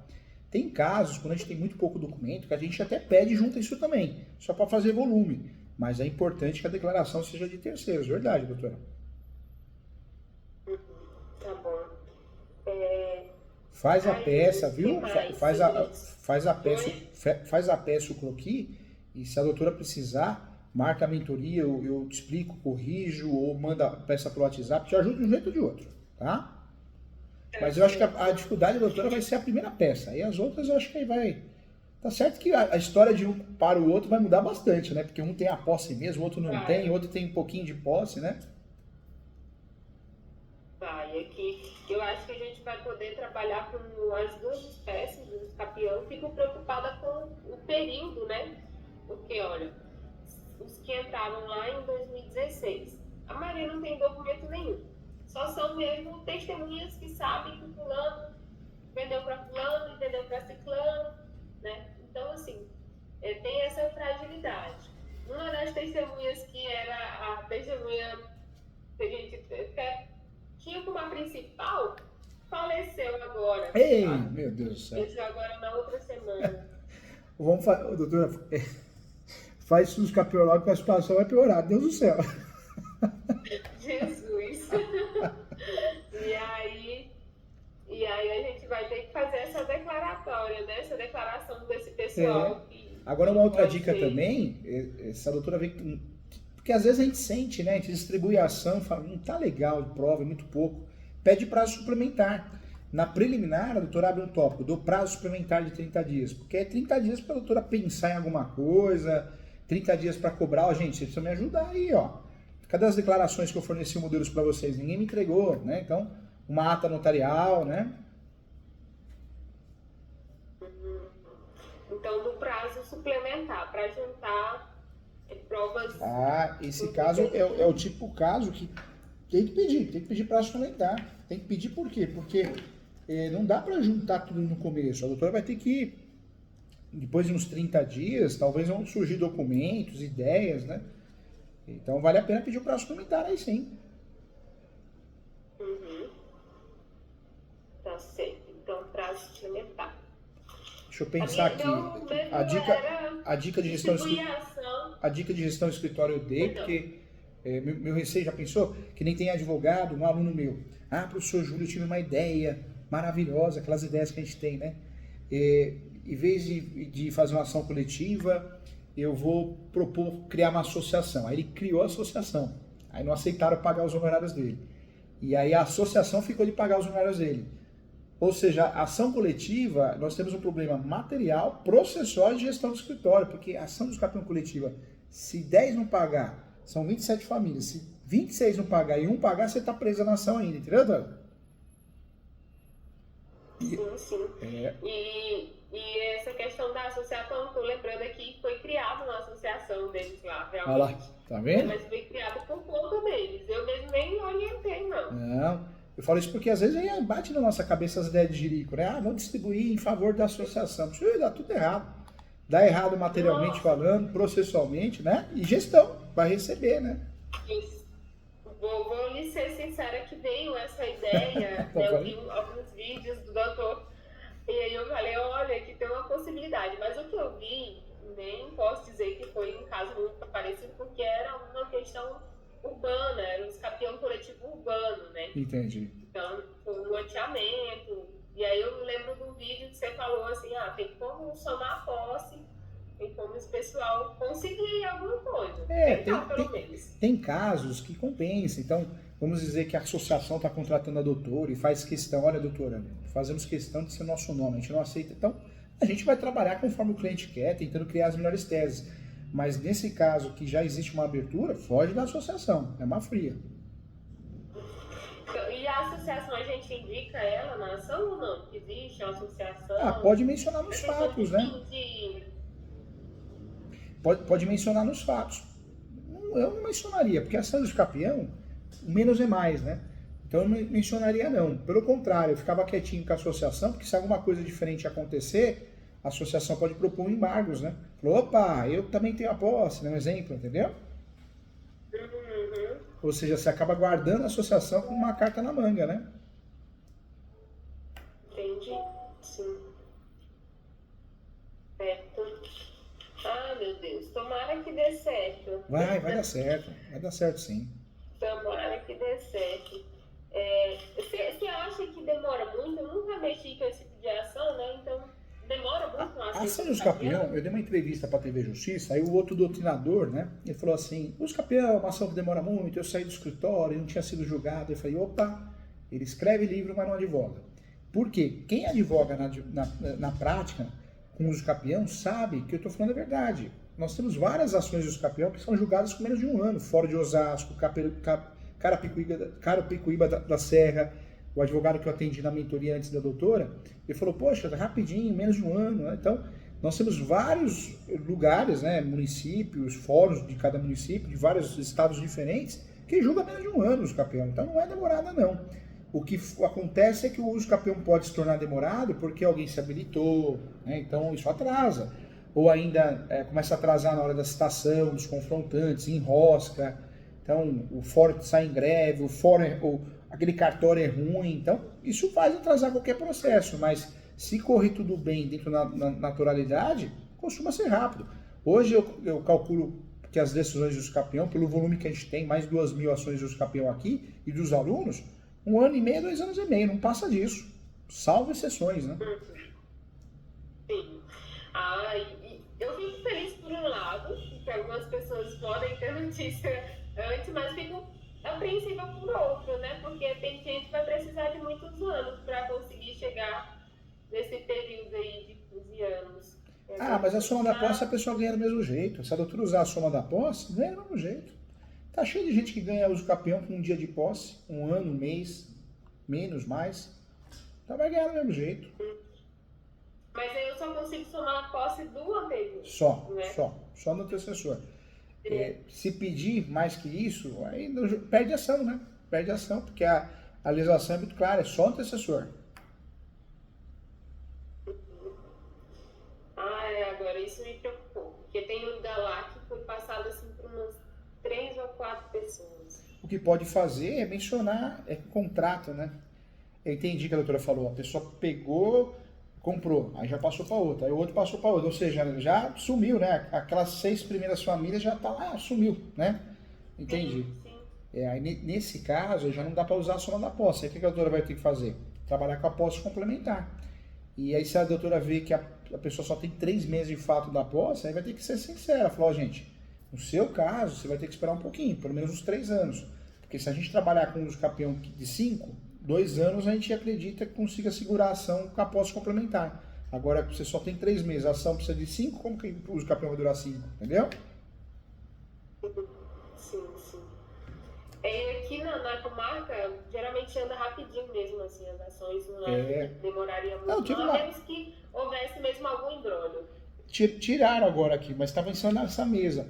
Tem casos, quando a gente tem muito pouco documento, que a gente até pede junto isso também, só para fazer volume. Mas é importante que a declaração seja de terceiros, verdade, doutora? Tá bom. Faz a peça, viu? Faz a peça, o croquis, e se a doutora precisar, marca a mentoria, eu te explico, corrijo, ou manda a peça pro WhatsApp, te ajudo de um jeito ou de outro, tá? Mas eu acho que a dificuldade, doutora, vai ser a primeira peça. E as outras eu acho que aí vai... Tá certo que a história de um para o outro vai mudar bastante, né? Porque um tem a posse mesmo, o outro não tem, o outro tem um pouquinho de posse, né? Vai, aqui eu acho que a gente vai poder trabalhar com as duas espécies do capião. Fico preocupada com o período, né? Porque, olha, os que entraram lá em 2016, a maioria não tem documento nenhum. Só são mesmo testemunhas que sabem que fulano vendeu para fulano e vendeu para ciclano, né? Então, assim, tem essa fragilidade. Uma das testemunhas que era a testemunha que a gente tinha como a principal, faleceu agora. Ei, tá? Meu Deus do céu. Faleceu agora na outra semana. Doutora, faz isso nos capião logo que a situação vai piorar. Deus do céu. Jesus. E aí a gente vai ter que fazer essa declaratória, né? Essa declaração desse pessoal. Agora uma outra dica também, essa doutora vê que... Porque às vezes a gente sente, né? A gente distribui a ação, fala, não tá legal, prova, é muito pouco. Pede prazo suplementar. Na preliminar, a doutora abre um tópico, dou prazo suplementar de 30 dias. Porque é 30 dias para a doutora pensar em alguma coisa, 30 dias para cobrar. Ó, gente, vocês precisam me ajudar aí, ó. Cadê as declarações que eu forneci modelos para vocês? Ninguém me entregou, né? Então, uma ata notarial, né? Então, do prazo suplementar, para juntar provas... Esse caso é o tipo caso que tem que pedir prazo suplementar. Tem que pedir por quê? Porque não dá para juntar tudo no começo. A doutora vai ter que, depois de uns 30 dias, talvez vão surgir documentos, ideias, né? Então vale a pena pedir o prazo suplementar aí sim. Tá certo. Então, prazo suplementar. Deixa eu pensar aqui. A dica de gestão do escritório eu dei, porque meu receio, já pensou? Que nem tem advogado, um aluno meu. Professor Júlio, eu tive uma ideia maravilhosa, aquelas ideias que a gente tem, né? Em vez de fazer uma ação coletiva, eu vou propor criar uma associação. Aí ele criou a associação. Aí não aceitaram pagar os honorários dele. E aí a associação ficou de pagar os honorários dele. Ou seja, a ação coletiva, nós temos um problema material, processual e de gestão do escritório, porque a ação de capião coletiva, se 10 não pagar, são 27 famílias. Se 26 não pagar e 1 pagar, você está presa na ação ainda, entendeu, Dona? Sim. E essa questão da associação, estou lembrando aqui que foi criada uma associação deles lá, realmente. Olha lá, tá vendo? Mas foi criada por conta deles. Eu mesmo nem orientei, não. Não. Eu falo isso porque às vezes aí bate na nossa cabeça as ideias de jirico, né? Vamos distribuir em favor da associação. Isso dá tudo errado. Dá errado materialmente falando, processualmente, né? E gestão, vai receber, né? Isso. Vou licenciar ser sincera que veio essa ideia, né, eu vi alguns vídeos do doutor, e aí eu falei, olha, aqui tem uma possibilidade, mas o que eu vi, nem posso dizer que foi um caso muito parecido, porque era uma questão urbana, era um escapião coletivo urbano, né? Entendi. Então, foi um loteamento, e aí eu lembro do vídeo que você falou assim, tem como somar a posse, tem como esse pessoal conseguir alguma coisa, tentar pelo menos. Tem casos que compensam, então vamos dizer que a associação está contratando a doutora e faz questão, olha doutora, fazemos questão de ser nosso nome, a gente não aceita, então a gente vai trabalhar conforme o cliente quer, tentando criar as melhores teses, mas nesse caso que já existe uma abertura, foge da associação, é uma fria. E a associação, a gente indica ela na ação ou não? Existe a associação? Pode mencionar nos fatos, né? Pode mencionar nos fatos. Eu não mencionaria, porque a ação do escapião, menos é mais, né? Então eu não mencionaria não. Pelo contrário, eu ficava quietinho com a associação, porque se alguma coisa diferente acontecer, a associação pode propor embargos, né? Falou, opa, eu também tenho a posse, né? Um exemplo, entendeu? Uhum. Ou seja, você acaba guardando a associação com uma carta na manga, né? Entendi, sim. Meu Deus, tomara que dê certo. Vai dar certo sim. Tomara que dê certo. Você acha que demora muito? Eu nunca mexi com esse tipo de ação, né? Então, demora muito. A ação do escapião, eu dei uma entrevista para a TV Justiça, aí o outro doutrinador, né? Ele falou assim, o escapião é uma ação que demora muito, eu saí do escritório, não tinha sido julgado. Eu falei, opa, ele escreve livro, mas não advoga. Por quê? Quem advoga na prática com o escapião sabe que eu estou falando a verdade. Nós temos várias ações do escapião que são julgadas com menos de um ano, fora de Osasco, Carapicuíba da Serra, o advogado que eu atendi na mentoria antes da doutora, ele falou, poxa, rapidinho, menos de um ano, né? Então, nós temos vários lugares, né, municípios, fóruns de cada município, de vários estados diferentes, que julga menos de um ano o escapião, então não é demorada não. O que acontece é que o uso escapião pode se tornar demorado porque alguém se habilitou, né? Então isso atrasa. Ou ainda começa a atrasar na hora da citação, dos confrontantes, enrosca. Então o fórum sai em greve, aquele cartório é ruim. Então isso faz atrasar qualquer processo, mas se correr tudo bem dentro da naturalidade, costuma ser rápido. Hoje eu calculo que as decisões do escapião, pelo volume que a gente tem, mais de 2.000 ações do escapião aqui e dos alunos, 1 ano e meio, 2 anos e meio, não passa disso. Salvo exceções, né? Sim. Eu fico feliz por um lado, que algumas pessoas podem ter notícia antes, mas fico apreensiva por outro, né? Porque tem gente que vai precisar de muitos anos para conseguir chegar nesse período aí de 15 anos. Mas a soma da posse a pessoa ganha do mesmo jeito. Se a doutora usar a soma da posse, ganha do mesmo jeito. Tá cheio de gente que ganha uso escapião com um dia de posse, 1 ano, 1 mês, menos, mais. Então vai ganhar do mesmo jeito. Mas aí eu só consigo somar a posse do anterior. Só no antecessor. Se pedir mais que isso, aí perde ação, né? Perde ação, porque a legislação é muito clara, é só antecessor. Agora isso me preocupou, porque tem um lugar lá que foi passado assim por umas 3 ou 4 pessoas. O que pode fazer é mencionar, contrato, né? Eu entendi o que a doutora falou, a pessoa pegou, comprou, aí já passou para outra, aí o outro passou para outra, ou seja, já sumiu, né? Aquelas 6 primeiras famílias já tá lá, sumiu, né? Entendi. Sim. Aí nesse caso já não dá para usar a soma da posse, aí o que a doutora vai ter que fazer? Trabalhar com a posse complementar. E aí se a doutora vê que a pessoa só tem 3 meses de fato da posse, aí vai ter que ser sincera, falar, gente, no seu caso, você vai ter que esperar um pouquinho, pelo menos uns 3 anos. Porque se a gente trabalhar com os escapião de 5, 2 anos a gente acredita que consiga segurar a ação com a posse complementar. Agora, você só tem 3 meses, a ação precisa de 5, como que o escapião vai durar 5? Entendeu? Sim. Aqui na comarca, geralmente anda rapidinho mesmo, assim, as ações, não demoraria muito, a menos que houvesse mesmo algum embrólio. Tiraram agora aqui, mas estava em cima dessa mesa.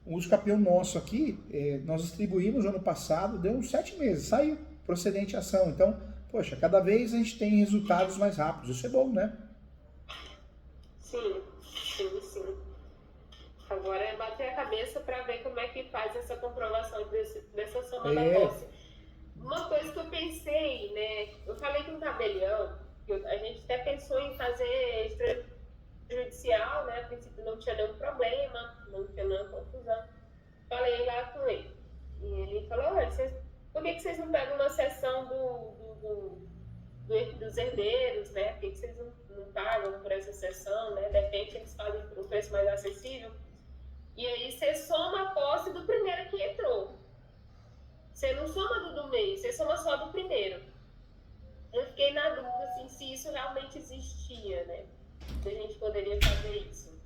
O escapião nosso aqui, nós distribuímos ano passado, deu uns 7 meses, saiu procedente a ação. Então, poxa, cada vez a gente tem resultados mais rápidos. Isso é bom, né? Sim. Agora é bater bater a cabeça para ver como é que faz essa comprovação dessa soma da É, posse. Uma coisa que eu pensei, né? Eu falei com o tabelião, a gente até pensou em fazer extrajudicial, né? A princípio não tinha nenhum problema, não tinha nenhuma confusão. Falei lá com ele. E ele falou, olha, por que vocês não pegam uma sessão dos herdeiros, né? Por que vocês não pagam por essa sessão, né? De repente eles fazem por um preço mais acessível. E aí você soma a posse do primeiro que entrou. Você não soma do meio, você soma só do primeiro. Eu fiquei na dúvida assim, se isso realmente existia, né? Se a gente poderia fazer isso.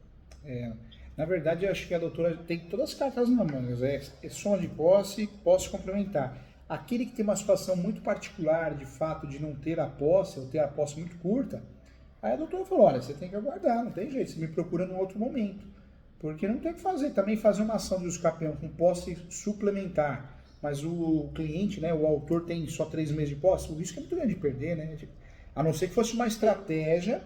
na verdade, eu acho que a doutora tem todas as cartas na manga. É soma de posse complementar. Aquele que tem uma situação muito particular, de fato, de não ter a posse, ou ter a posse muito curta, aí a doutora falou, olha, você tem que aguardar, não tem jeito, você me procura num outro momento. Porque não tem o que fazer. Também fazer uma ação de usucapião com posse suplementar, mas o cliente, né, o autor tem só 3 meses de posse, o risco é muito grande de perder, né? A não ser que fosse uma estratégia,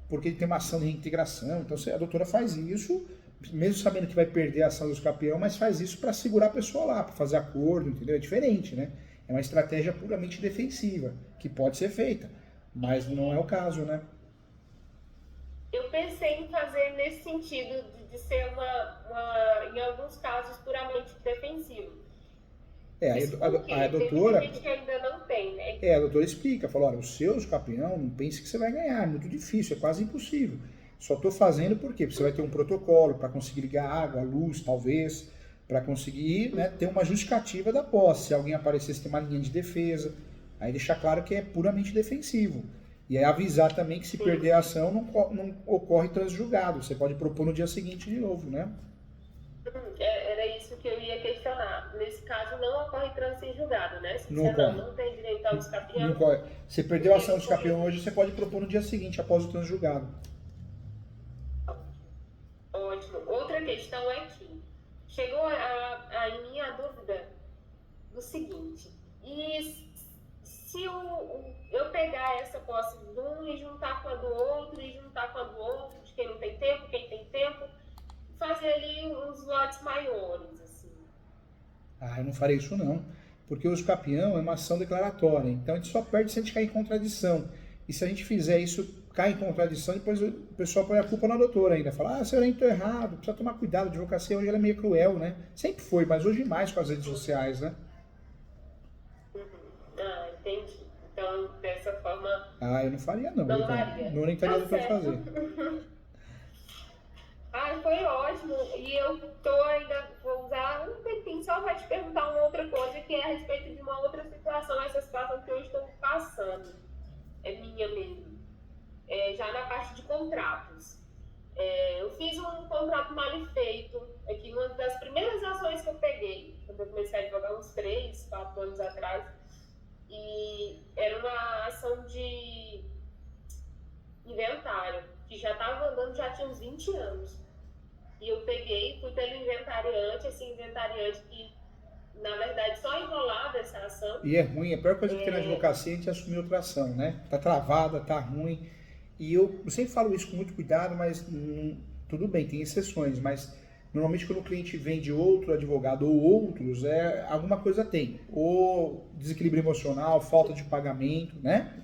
porque ele tem uma ação de reintegração. Então a doutora faz isso, mesmo sabendo que vai perder a ação do usucapião, mas faz isso para segurar a pessoa lá, para fazer acordo, entendeu? É diferente, né? É uma estratégia puramente defensiva, que pode ser feita, mas não é o caso, né? Eu pensei em fazer nesse sentido de ser em alguns casos, puramente defensivo. Isso porque A tem muita doutora, gente que ainda não tem, né? a doutora explica, falou, olha, o seu usucapião, não pense que você vai ganhar, é muito difícil, é quase impossível. Só estou fazendo porque você vai ter um protocolo para conseguir ligar água, luz, talvez, para conseguir, né, ter uma justificativa da posse. Se alguém aparecer, você tem uma linha de defesa. Aí deixar claro que é puramente defensivo. E aí avisar também que se perder a ação, não ocorre transjulgado. Você pode propor no dia seguinte de novo, né? Era isso que eu ia questionar. Nesse caso, não ocorre trânsito em julgado, né? Se Não você ocorre. não tem direito ao Não usucapião. ocorre. Você perdeu a ação de usucapião hoje, você pode propor no dia seguinte, após o transjulgado. Ótimo. Outra questão é que chegou em mim a dúvida do seguinte: e se eu pegar essa posse de um e juntar com a do outro, e juntar com a do outro, de quem não tem tempo, quem tem tempo, fazer ali uns lotes maiores, assim. Ah, eu não farei isso não, porque o usucapião é uma ação declaratória, então a gente só perde se a gente cair em contradição. E se a gente fizer isso, cai em contradição, depois o pessoal põe a culpa na doutora ainda, fala, você orientou errado, precisa tomar cuidado, a advocacia hoje ela é meio cruel, né? Sempre foi, mas hoje mais com as redes sociais, né? Ah, entendi. Então, dessa forma, Ah, eu não faria não, não varia. não orientaria a Tá doutora a fazer. Ai, foi ótimo. E eu vou usar um tempinho só para te perguntar uma outra coisa, que é a respeito de uma outra situação, essa situação que eu estou passando. É minha mesmo. Já na parte de contratos. Eu fiz um contrato mal feito aqui, uma das primeiras ações que eu peguei, quando eu comecei a advogar uns 3, 4 anos atrás, e era uma ação de inventário, que já estava andando, já tinha uns 20 anos. E eu fui pelo inventariante, esse inventariante que, na verdade, só enrolava essa ação. E é ruim, a pior coisa que tem na advocacia é a gente assumir outra ação, né? Tá travada, tá ruim. E eu sempre falo isso com muito cuidado, mas tudo bem, tem exceções, mas normalmente quando o cliente vende outro advogado ou outros, alguma coisa tem. Ou desequilíbrio emocional, falta de pagamento, né?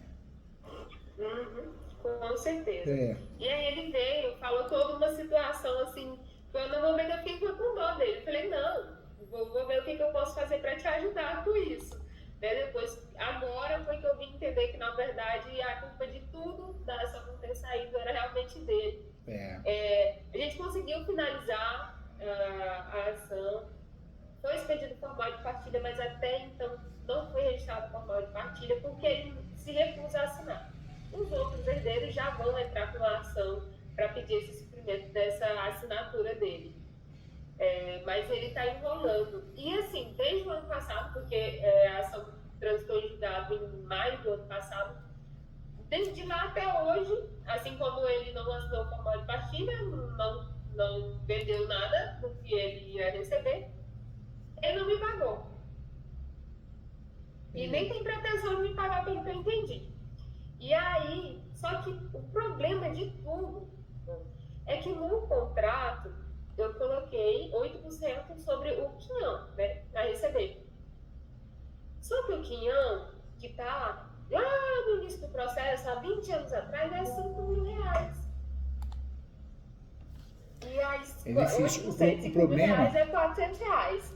Com certeza. É. E aí ele veio, falou toda uma situação assim, quando no momento eu fiquei com dó dele. Eu falei, não, vou ver o que eu posso fazer para te ajudar com isso. Depois, agora foi que eu vim entender que, na verdade, a culpa de tudo da ação não ter saído era realmente dele. A gente conseguiu finalizar a ação, foi expedido formal de partilha, mas até então não foi registrado formal de partilha porque ele se recusa a assinar. Os outros herdeiros já vão entrar com a ação para pedir esse suprimento dessa assinatura dele. Mas ele está enrolando. E assim, desde o ano passado, porque a ação transitou em julgado em maio do ano passado, desde lá até hoje, assim como ele não assinou o formal de partilha, não vendeu nada do que ele ia receber, ele não me pagou. E nem tem pretensão de me pagar pelo que eu entendi. E aí, só que o problema de tudo é que no contrato eu coloquei 8% sobre o quinhão, né, a receber. Só que o quinhão, que está lá no início do processo, há 20 anos atrás, é R$ 5.000. E aí, É difícil. 8% de R$ 5.000 é R$ 400.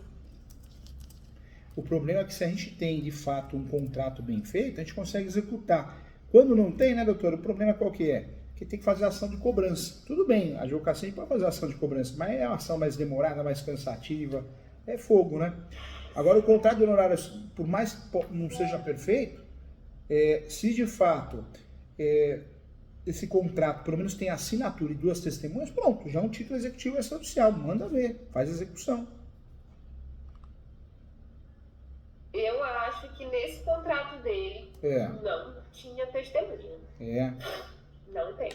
O problema é que se a gente tem, de fato, um contrato bem feito, a gente consegue executar. Quando não tem, né, doutor, o problema qual que é? Que tem que fazer ação de cobrança. Tudo bem, a advocacia a gente pode fazer ação de cobrança, mas é uma ação mais demorada, mais cansativa, é fogo, né? Agora, o contrato de honorário, por mais que não seja perfeito, se de fato esse contrato, pelo menos tem assinatura e 2 testemunhas, pronto, já é um título executivo extrajudicial, manda ver, faz execução. Eu acho que nesse contrato dele não tinha testemunha. Não tem.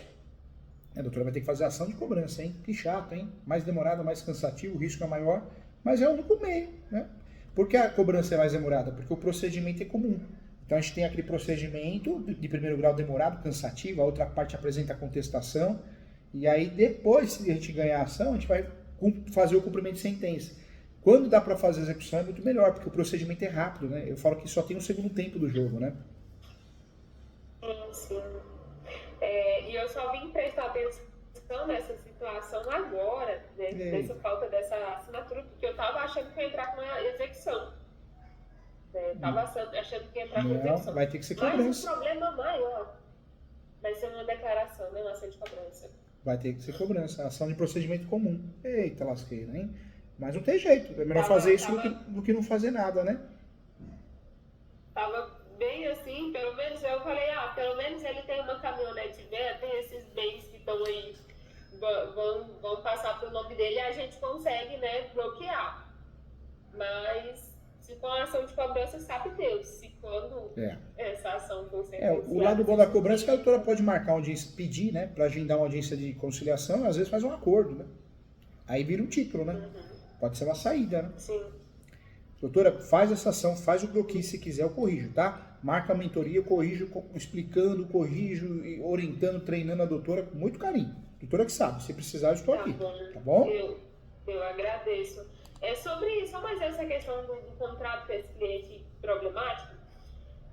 A doutora vai ter que fazer ação de cobrança, hein? Que chato, hein? Mais demorado, mais cansativo, o risco é maior, mas é o único meio, né? Por que a cobrança é mais demorada? Porque o procedimento é comum. Então a gente tem aquele procedimento de primeiro grau demorado, cansativo, a outra parte apresenta a contestação, e aí depois, se a gente ganhar a ação, a gente vai fazer o cumprimento de sentença. Quando dá para fazer a execução é muito melhor, porque o procedimento é rápido, né? Eu falo que só tem um segundo tempo do jogo, né? Sim. E eu só vim prestar atenção nessa situação agora, né? Nessa falta dessa assinatura, porque eu estava achando que ia entrar com uma execução. Estava achando que ia entrar com execução. Vai ter que ser cobrança. Mas o problema maior vai ser uma declaração, né? Uma ação de cobrança. Vai ter que ser cobrança, ação de procedimento comum. Eita lasqueira, hein? Mas não tem jeito, é melhor fazer isso do que não fazer nada, né? Tava bem assim, pelo menos eu falei, pelo menos ele tem uma caminhonete velha, tem esses bens que estão aí, vão passar pro nome dele e a gente consegue, né, bloquear. Mas se for uma ação de cobrança, sabe Deus, se quando essa ação for sentenciada. O lado bom da cobrança é que a doutora pode marcar uma audiência, pedir, né, para agendar uma audiência de conciliação, às vezes faz um acordo, né? Aí vira um título, né? Pode ser uma saída, né? Sim. Doutora, faz essa ação, faz o croquis, se quiser eu corrijo, tá? Marca a mentoria, eu corrijo, explicando, corrijo, orientando, treinando a doutora com muito carinho. Doutora que sabe, se precisar eu estou aqui, tá bom? Eu agradeço. Sobre isso, só mais essa questão do contrato com esse cliente problemático,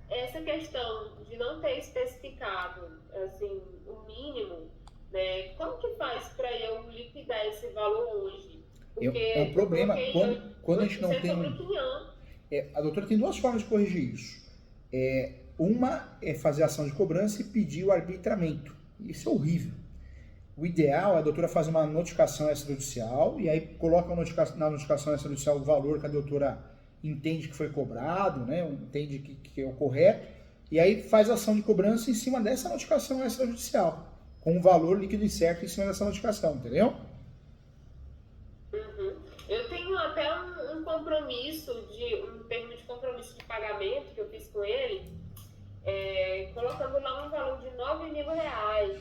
essa questão de não ter especificado, assim, o mínimo, né? Como que faz para eu liquidar esse valor hoje? Porque é um problema quando a gente não tem. A doutora tem 2 formas de corrigir isso. Uma é fazer ação de cobrança e pedir o arbitramento. Isso é horrível. O ideal é a doutora fazer uma notificação extrajudicial e aí coloca na notificação extrajudicial o valor que a doutora entende que foi cobrado, né? Entende que é o correto, e aí faz ação de cobrança em cima dessa notificação extrajudicial, com o valor líquido e certo em cima dessa notificação, entendeu? Eu tenho até um compromisso, um termo de compromisso de pagamento que eu fiz com ele, colocando lá um valor de R$ 9.000.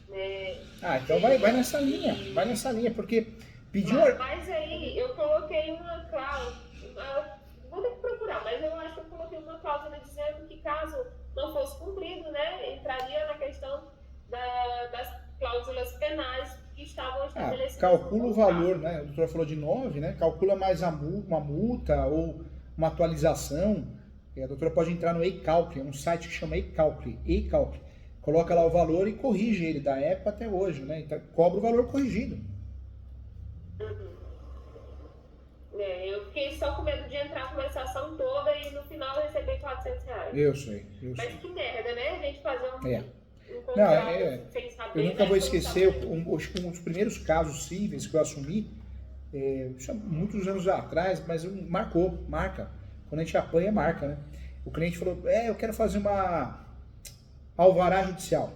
Né? Então vai nessa linha, porque pediu... Mas aí eu coloquei uma cláusula, vou ter que procurar, mas eu acho que eu coloquei uma cláusula dizendo que caso não fosse cumprido, né, entraria na questão das cláusulas penais que estavam estabelecidas. Calcula o valor, né? A doutora falou de 9, né? Calcula mais uma multa ou uma atualização. A doutora pode entrar no eCalc, é um site que chama eCalc. Coloca lá o valor e corrige ele, da época até hoje, né? Então, cobra o valor corrigido. Eu fiquei só com medo de entrar com essa ação toda e no final eu receber R$ 400. Eu sei. Mas que merda, né? A gente fazer um contrato sem saber. Eu nunca vou esquecer um dos primeiros casos cíveis que eu assumi, muitos anos atrás, mas marca. Quando a gente apanha, marca, né? O cliente falou, eu quero fazer uma alvará judicial.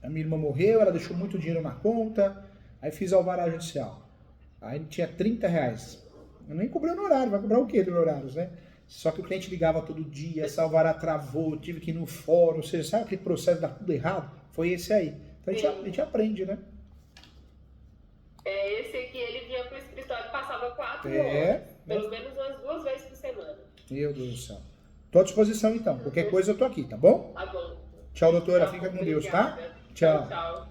A minha irmã morreu, ela deixou muito dinheiro na conta, aí fiz alvará judicial. Aí tinha R$ 30. Eu nem cobrei no horário, vai cobrar o quê de horários, né? Só que o cliente ligava todo dia, essa alvará travou, tive que ir no fórum, ou seja, sabe aquele processo dá tudo errado? Foi esse aí. Então a gente aprende, né? Esse aqui, ele vinha pro escritório, passava 4 horas, pelo menos umas 2 vezes por semana. Meu Deus do céu. Tô à disposição então, qualquer coisa eu tô aqui, tá bom? Tá bom. Tchau, doutora, fica com Deus, tá? Tchau. Tchau.